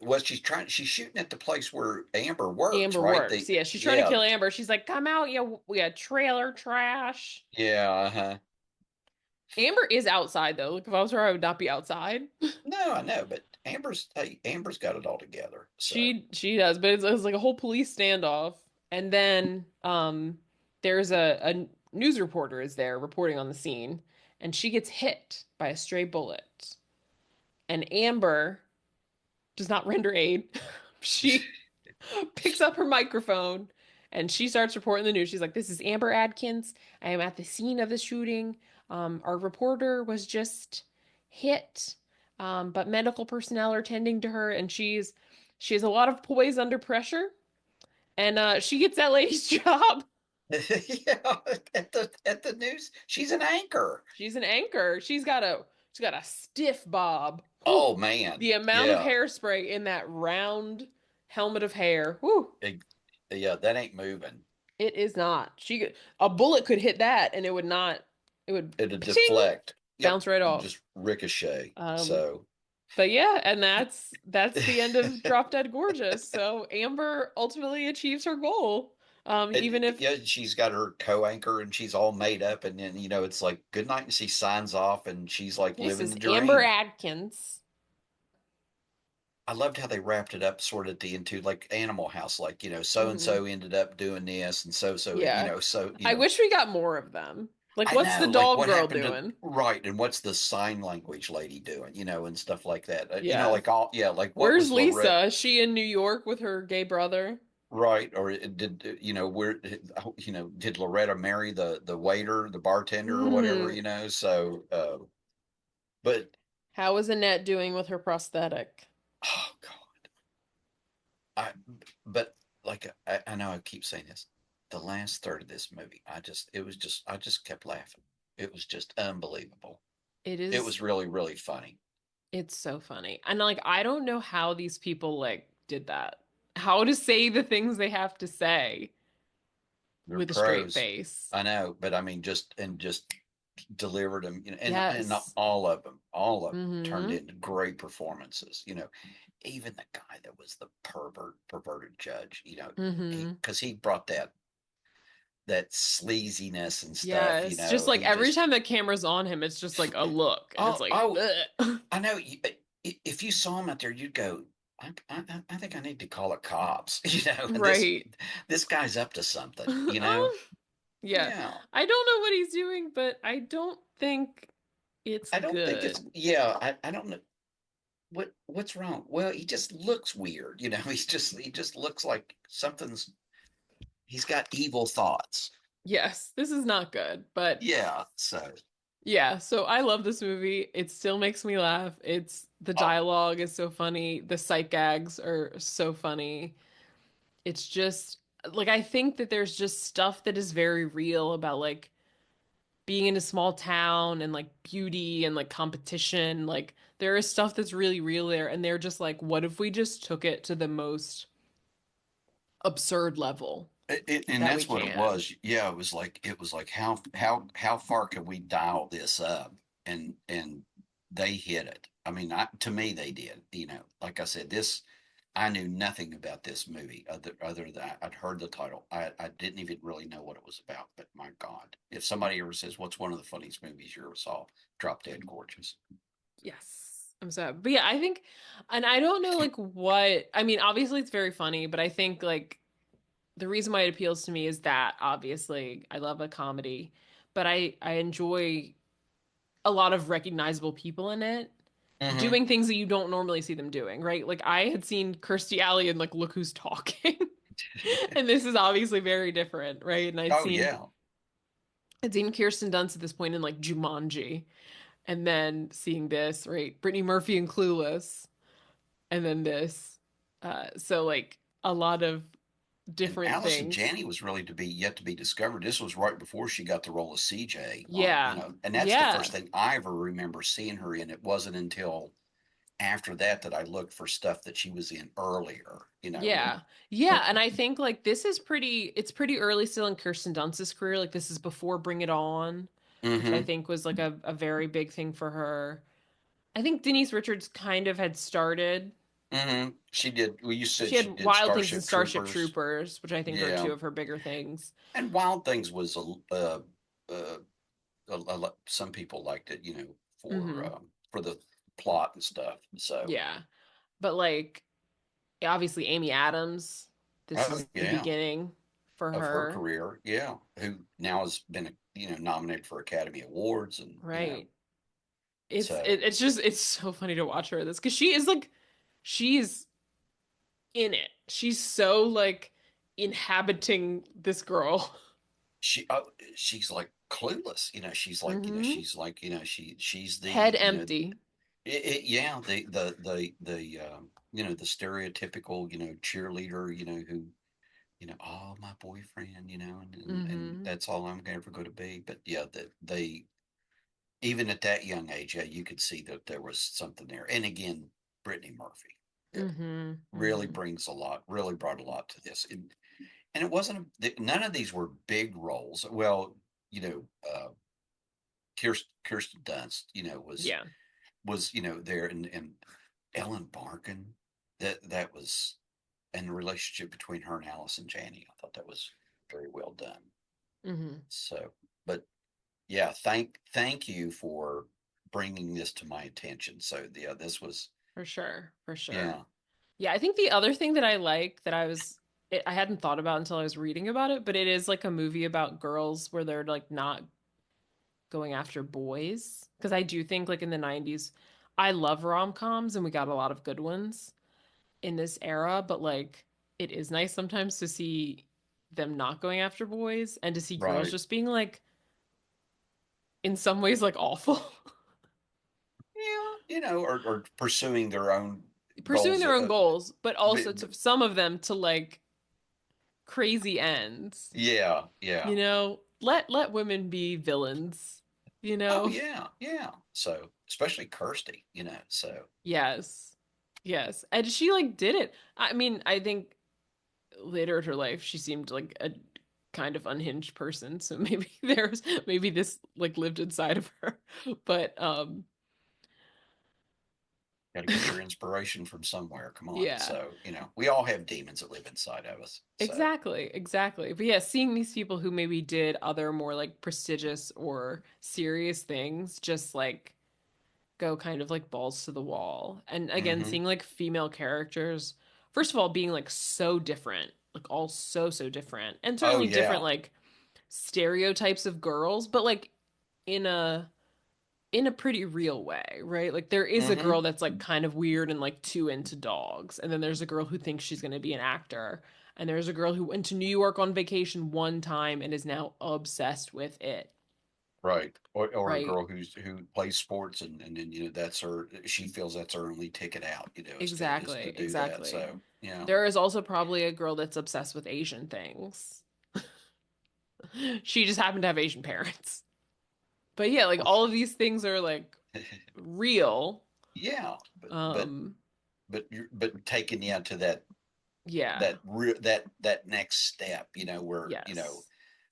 Well, she's shooting at the place where Amber works, Amber right? works. Yeah, she's trying to Yeah, kill Amber. She's like, "Come out, you trailer trash." yeah, uh-huh. Amber is outside though. Like if I was her, I would not be outside. No, I know, but Amber's got it all together. So She does, but it's like a whole police standoff. And then there's a news reporter is there reporting on the scene, and she gets hit by a stray bullet. And Amber does not render aid. She picks up her microphone and she starts reporting the news. She's like, "This is Amber Adkins. I am at the scene of the shooting. Our reporter was just hit, but medical personnel are tending to her, and she has a lot of poise under pressure, and she gets that lady's job. yeah, at the news, she's an anchor. She's an anchor. She's got a stiff bob. Whew. Oh man, The amount of yeah. hairspray in that round helmet of hair. Whew. It- yeah, that ain't moving. It is not. A bullet could hit that and it would not. It would It'll ting deflect. Yep, bounce right off. just ricochet. Um, So But yeah, and that's the end of Drop Dead Gorgeous. So Amber ultimately achieves her goal. And Even if yeah, she's got her co-anchor and she's all made up, and then it's like good night, and she signs off, and she's like this living is the Amber dream. Adkins. I loved how they wrapped it up sort of at the end too, like Animal House, like so and Hmm. so ended up doing this, and so Yeah. so I wish we got more of them. Like, I what's the know, like dog what girl happened to doing? right, and what's the sign language lady doing, and stuff like that. Yeah. Like all yeah, like what Where's was Lorette Lisa? Is she in New York with her gay brother? right, or did where did Loretta marry the waiter, the bartender, or whatever, Hmm. So, but How is Annette doing with her prosthetic? oh God, I but like I know I keep saying this, the last third of this movie, I just kept laughing. It was just unbelievable. It It is, was really really funny. it's so funny. And like, I don't know how these people like did that. How to say the things they have to say They're with a straight pros. face. I know, but I mean, just delivered them, and not Yes. all of them turned Hmm. into great performances. Even the guy that was the perverted judge, Hmm. he brought that sleaziness and stuff. Yes. Just like He every just time the camera's on him, it's just like a look, and it's oh like, oh ugh. I know. If you saw him out there, you'd go. I think I need to call it cops. Right. This guy's up to something. You know. Yeah. Yeah. I don't know what he's doing, but I don't think it's I don't think it's good. yeah. I don't know what's wrong. Well, he just looks weird. He just looks like something's. He's got evil thoughts. Yes, this is not good, but Yeah. So. yeah, so I love this movie. It still makes me laugh. It's the Oh, dialogue is so funny. The sight gags are so funny. It's just like I think that there's just stuff that is very real about like being in a small town and like beauty and like competition. Like there is stuff that's really real there, and they're just like, what if we just took it to the most absurd level and that we that's what it can? was. Yeah, it was like how far can we dial this up? And they hit it. I mean, to me they did. Like I said, this I knew nothing about this movie other than I'd heard the title. I didn't even really know what it was about. But my God, if somebody ever says what's one of the funniest movies you ever saw, Drop Dead Gorgeous. Yes. I'm sorry. But yeah, I think, and I don't know like what, I mean, obviously it's very funny, but I think like the reason why it appeals to me is that obviously I love a comedy, but I enjoy a lot of recognizable people in it Mm-hmm. doing things that you don't normally see them doing, right? Like I had seen Kirstie Alley in like Look Who's Talking. And this is obviously very different, right? And Oh yeah, I'd seen Kirsten Dunst at this point in like Jumanji, and then seeing this, right? Brittany Murphy in Clueless, and then this. So like a lot of and different Allison things. Janney was really to be yet to be discovered. This was right before she got the role of CJ on, Yeah. and that's the first Yeah. thing I ever remember seeing her in. It wasn't until after that I looked for stuff that she was in earlier, Yeah. Yeah, But and I think like this is it's pretty early still in Kirsten Dunst's career. Like this is before Bring It On, which I mm-hmm, think was like a very big thing for her. I think Denise Richards kind of had started. mm-hmm. She did. Well, you said She she had did Wild Things and Starship Starship Troopers. Troopers, which I think are Yeah, two of her bigger things. and Wild Things was uh, some people liked it, Hmm. for the plot and stuff. So, Yeah. But like obviously Amy Adams, this oh is the yeah, beginning for of her her, career, yeah, who now has been nominated for Academy Awards, and right? so It's just it's so funny to watch her in this because she is like she's in it. She's so like inhabiting this girl. she's like clueless, she's like Hmm. she's the Head empty. yeah, the stereotypical cheerleader, who oh, my boyfriend, and Hmm. that's all I'm ever going to be. But yeah, that they even at that young age, yeah, you could see that there was something there. And again, Brittany Murphy, yeah, Hmm. really Hmm. brings a lot, really brought a lot to this. And it wasn't none of these were big roles. Well, you know, uh, Kirsten Dunst, was Yeah. was, there, and Ellen Barkin, that was, and the relationship between her and Allison Janney. I thought that was very well done. Hmm. So, but yeah, thank you for bringing this to my attention. So yeah, this was, For sure, for sure. yeah, Yeah, I think the other thing that I like that I hadn't thought about until I was reading about it, but it is like a movie about girls where they're like not going after boys. Because I do think like in the 90s, I love rom-coms and we got a lot of good ones in this era, but like it is nice sometimes to see them not going after boys and to see girls right, just being like in some ways like awful. yeah, or pursuing their own Pursuing goals. their own goals, but also B- to some of them to like crazy ends. yeah, yeah. Let women be villains, you Oh know? yeah, yeah. So especially Kirsty, so Yes. Yes. And she like did it. I mean, I think later in her life she seemed like a kind of unhinged person, so maybe maybe this like lived inside of her. But got to get your inspiration from somewhere. Come on. yeah. So, we all have demons that live inside of us. So, Exactly, exactly. But yeah, seeing these people who maybe did other more like prestigious or serious things just like go kind of like balls to the wall. And again, mm-hmm. seeing like female characters, first of all, being like so different, like all so different, and Oh certainly different yeah. like stereotypes of girls, but like in a pretty real way, right? Like there is a girl Mm-hmm. that's like kind of weird and like too into dogs, and then there's a girl who thinks she's going to be an actor, and there's a girl who went to New York on vacation one time and is now obsessed with it, Right. Or a right? girl who plays sports, and then, that's her, she feels that's her only ticket out, is to Exactly, do that. exactly. So, yeah. There is also probably a girl that's obsessed with Asian things. She just happened to have Asian parents. But yeah, like all of these things are like real. Yeah, but but Um, but taking you to yeah. that next step, where, Yes.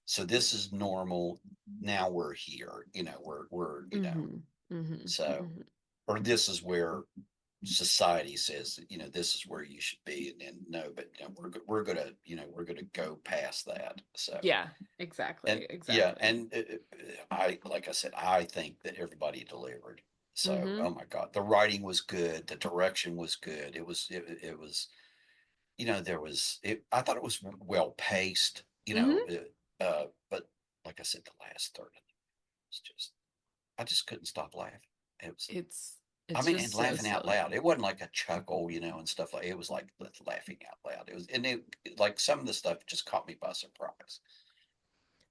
so this is normal. Now we're here, we're, Mm-hmm. Mm-hmm. so, Mm-hmm. or this is where society says, this is where you should be. And then no, but we're gonna go past that. So, Yeah, and exactly, yeah, exactly. and like I said, I think that everybody delivered. So, Mm-hmm. oh my God, the writing was good, the direction was good. It was, there was it. I thought it was well paced. Mm-hmm. But like I said, the last third of it was just, I just couldn't stop laughing. It was, It's I it's mean, and just so laughing out silly. loud. It wasn't like a chuckle, and stuff like. It was like laughing out loud. It was, and it, like, some of the stuff just caught me by surprise,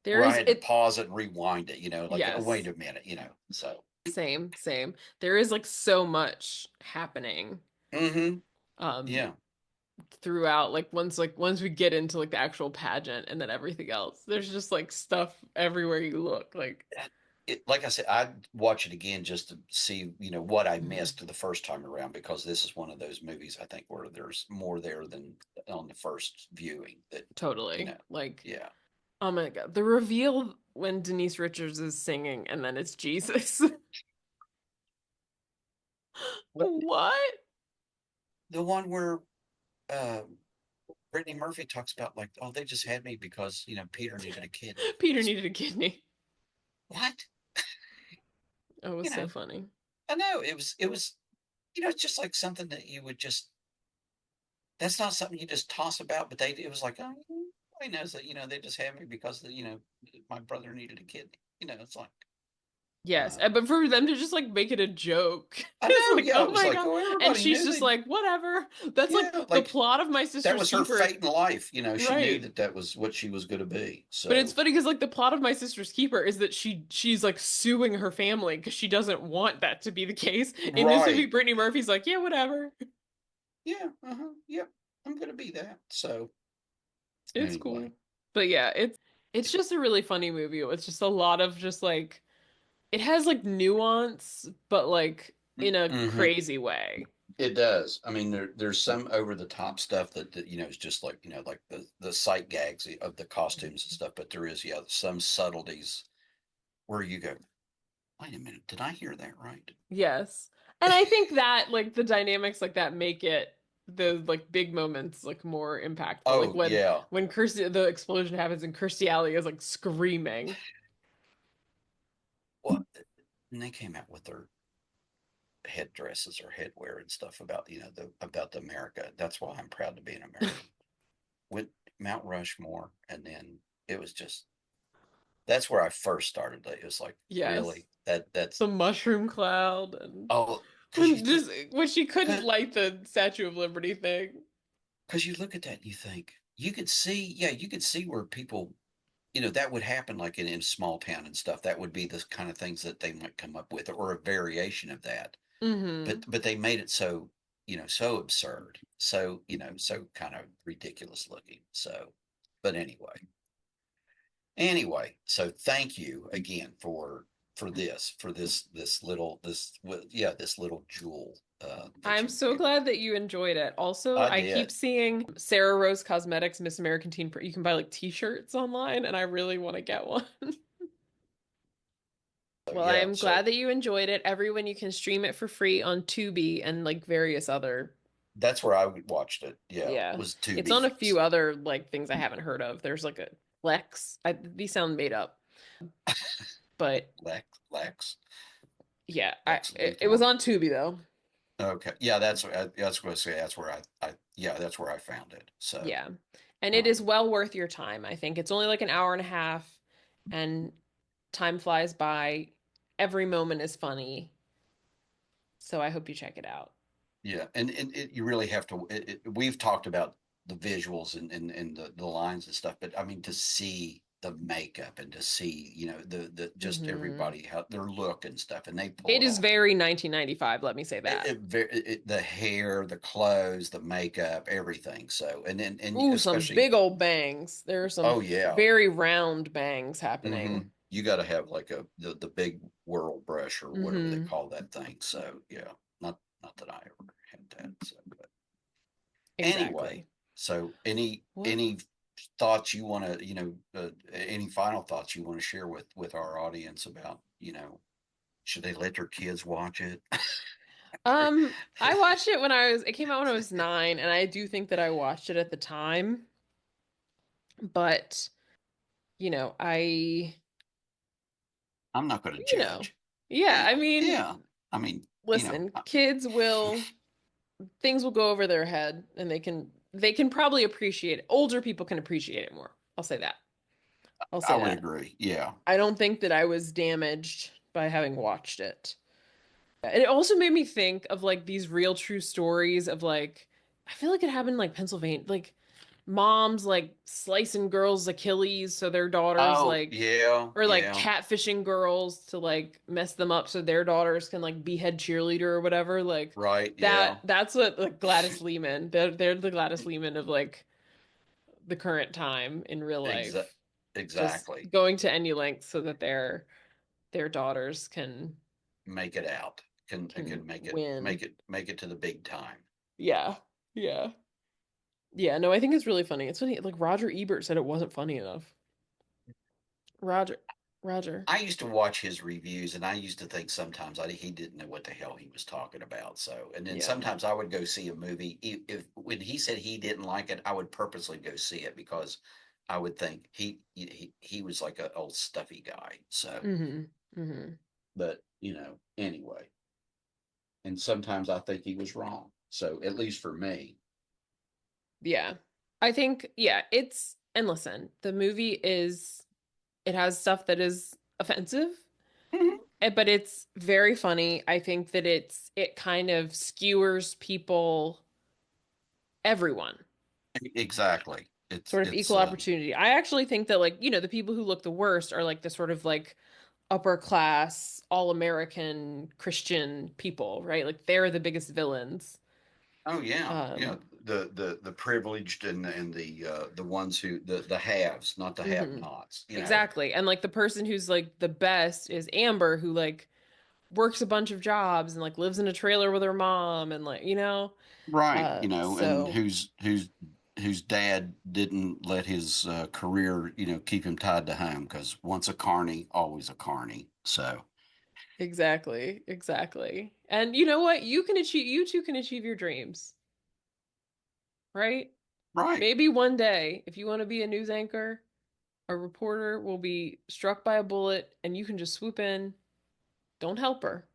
There where I is had to it pause it and rewind it. Like, oh, wait yes. a minute. So. Same, same. There is like so much happening Mm-hmm. um Yeah. throughout like once we get into like the actual pageant and then everything else. There's just like stuff everywhere you look like Like I said, I'd watch it again just to see, what I mhm, missed the first time around, because this is one of those movies, I think, where there's more there than on the first viewing. That, you totally. know, Like yeah. oh my God, the reveal when Denise Richards is singing and then it's Jesus. What, What? the one where uh, Brittany Murphy talks about, like, oh, they just had me because Peter needed a kidney. Peter needed a kidney. What? It was You so know, funny. I know it was. It's just like something that you would just. That's not something you just toss about, but it was like, oh, he knows that, they just had me because my brother needed a kidney. It's like, Yes, uh, but for them to just like make it a joke, I it's know, like, yeah, oh it was my like, God. oh, And everybody she's knew just that, like, whatever. That's like yeah, the like, plot of My that Sister's was her Keeper. fate in life. She knew Right. that was what she was going to be. But it's So, funny because like the plot of My Sister's Keeper is that she's like suing her family because she doesn't want that to be the case. In this movie, right, Brittany Murphy's like, yeah, whatever. yeah, yep, I'm going to be that. So, It's anyway, cool. But yeah, it's just a really funny movie. It's just a lot of just like it has like nuance, but like in a mm-hmm. crazy way. It does. I mean, there's some over the top stuff that is just like, like the sight gags of the costumes and stuff. But there is, yeah, some subtleties where you go, wait a minute, did I hear that right? Yes. And I think that like the dynamics like that make it the like big moments like more impactful. Like Oh yeah. when Kirstie the explosion happens and Kirstie Alley is like screaming. Well, and they came out with their headdresses or headwear and stuff about about the America. That's why I'm proud to be an American. With Mount Rushmore, and then it was just that's where I first started. It was like Yes. really that's The mushroom cloud and oh because you when she couldn't because light the Statue of Liberty thing. you look at that and you think you could see you could see where people that would happen like in small town and stuff. That would be the kind of things that they might come up with or a variation of that. Hmm. But they made it so so absurd, so so kind of ridiculous looking. So, but anyway, so thank you again for this little this little jewel that I'm you so glad that you enjoyed it. Also, I I keep did. seeing Sarah Rose Cosmetics Miss American Teen. You can buy like t-shirts online, and I really want to get one. So Well, I yeah, am so glad that you enjoyed it. Everyone, you can stream it for free on Tubi and like various other. that's where I watched it. Yeah, Yeah, was to it's on a be few other like things I haven't heard of. There's like a Lex. These sound made up, but Lex yeah, Lex it was Luthor. on Tubi though. Okay, yeah, that's what I say. That's where I yeah, that's where I found it. So Yeah, and it is um, well worth your time. I think it's only like an hour and a half, and time flies by. Every moment is funny, so I hope you check it out. yeah, and you really have to. We've talked about the visuals and the lines and stuff, but I mean to see the makeup and to see the just Hmm. everybody how their look and stuff, and they pull It it is off. very 1995, let me say that. The hair, the clothes, the makeup, everything. So and Ooh, some especially big old bangs. There are some oh yeah, very round bangs hmm happening. you got to have like the big whirl brush or whatever they Hmm. call that thing. So yeah, not that I ever had that. So but anyway, Exactly. so Well, any thoughts you want to any final thoughts you want to share with our audience about should they let their kids watch it? I watched it when it came out when I was 9, and I do think that I watched it at the time, but I, I'm not going to you know, judge. yeah, Yeah, I mean, yeah. I mean, listen, kids will things will go over their head and they can probably appreciate it. Older people can appreciate it more. I'll say that. I'll I say would that. agree. Yeah. I don't think that I was damaged by having watched it. It also made me think of like these real true stories of like I feel like it happened in like Pennsylvania, like moms like slicing girls' Achilles so their daughters Oh, like yeah, or like yeah. catfishing girls to like mess them up so their daughters can like be head cheerleader or whatever. Like Right, yeah. that's what like Gladys Lehman. They're the Gladys Lehman of like the current time in real Exa- life. Just exactly. going to any length so that their daughters Make it out. Can can win. make it to the big time. Yeah. Yeah. Yeah, no, I think it's really funny. It's funny, like Roger Ebert said it wasn't funny enough. Roger, Roger. I used to watch his reviews, and I used to think sometimes he didn't know what the hell he was talking about. So, and then Yeah. sometimes I would go see a movie. If when he said he didn't like it, I would purposely go see it because I would think he was like an old stuffy guy. So, Mm-hmm. Mm-hmm. but anyway, and sometimes I think he was wrong. So, at least for me, Yeah. I think, yeah, and listen, the movie it has stuff that is offensive, Mhm. but it's very funny. I think that it kind of skewers people, everyone, Exactly. sort of It's equal opportunity. I actually think that like, the people who look the worst are like the sort of like upper class, all American Christian people, right? Like they're the biggest villains. oh yeah, yeah. Um, The privileged and the ones who the haves, not the hmm have-nots. exactly. And like the person who's like the best is Amber, who like works a bunch of jobs and like lives in a trailer with her mom and like, Right. And so whose dad didn't let his career keep him tied to home because once a carny, always a carny. So exactly, exactly. And you know what? You too can achieve your dreams, right? Right. Maybe one day, if you want to be a news anchor, a reporter will be struck by a bullet and you can just swoop in. Don't help her.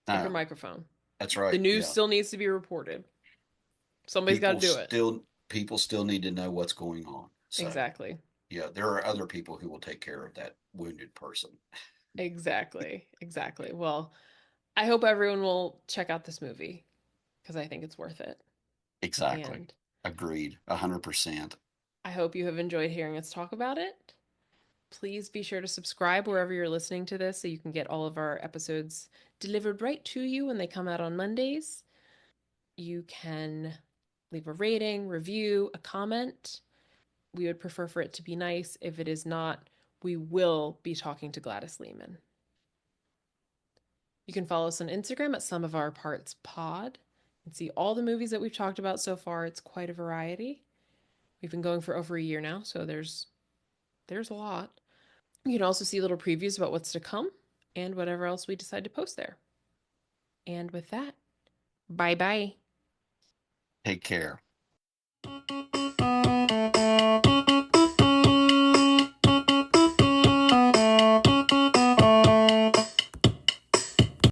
Take her No, microphone. that's The right. news Yeah. still needs to be reported. Somebody's got to do it. People still need to know what's going on. So Exactly. yeah, there are other people who will take care of that wounded person. Exactly. Exactly. Well, I hope everyone will check out this movie because I think it's worth it. Exactly. And Agreed. 100%. I hope you have enjoyed hearing us talk about it. Please be sure to subscribe wherever you're listening to this so you can get all of our episodes delivered right to you when they come out on Mondays. You can leave a rating, review, a comment. We would prefer for it to be nice. If it is not, we will be talking to Gladys Lehman. You can follow us on Instagram at Some of Our Parts Pod and see all the movies that we've talked about so far. It's quite a variety. We've been going for over a year now, so there's a lot. You can also see little previews about what's to come and whatever else we decide to post there. And with that, bye bye. Take care.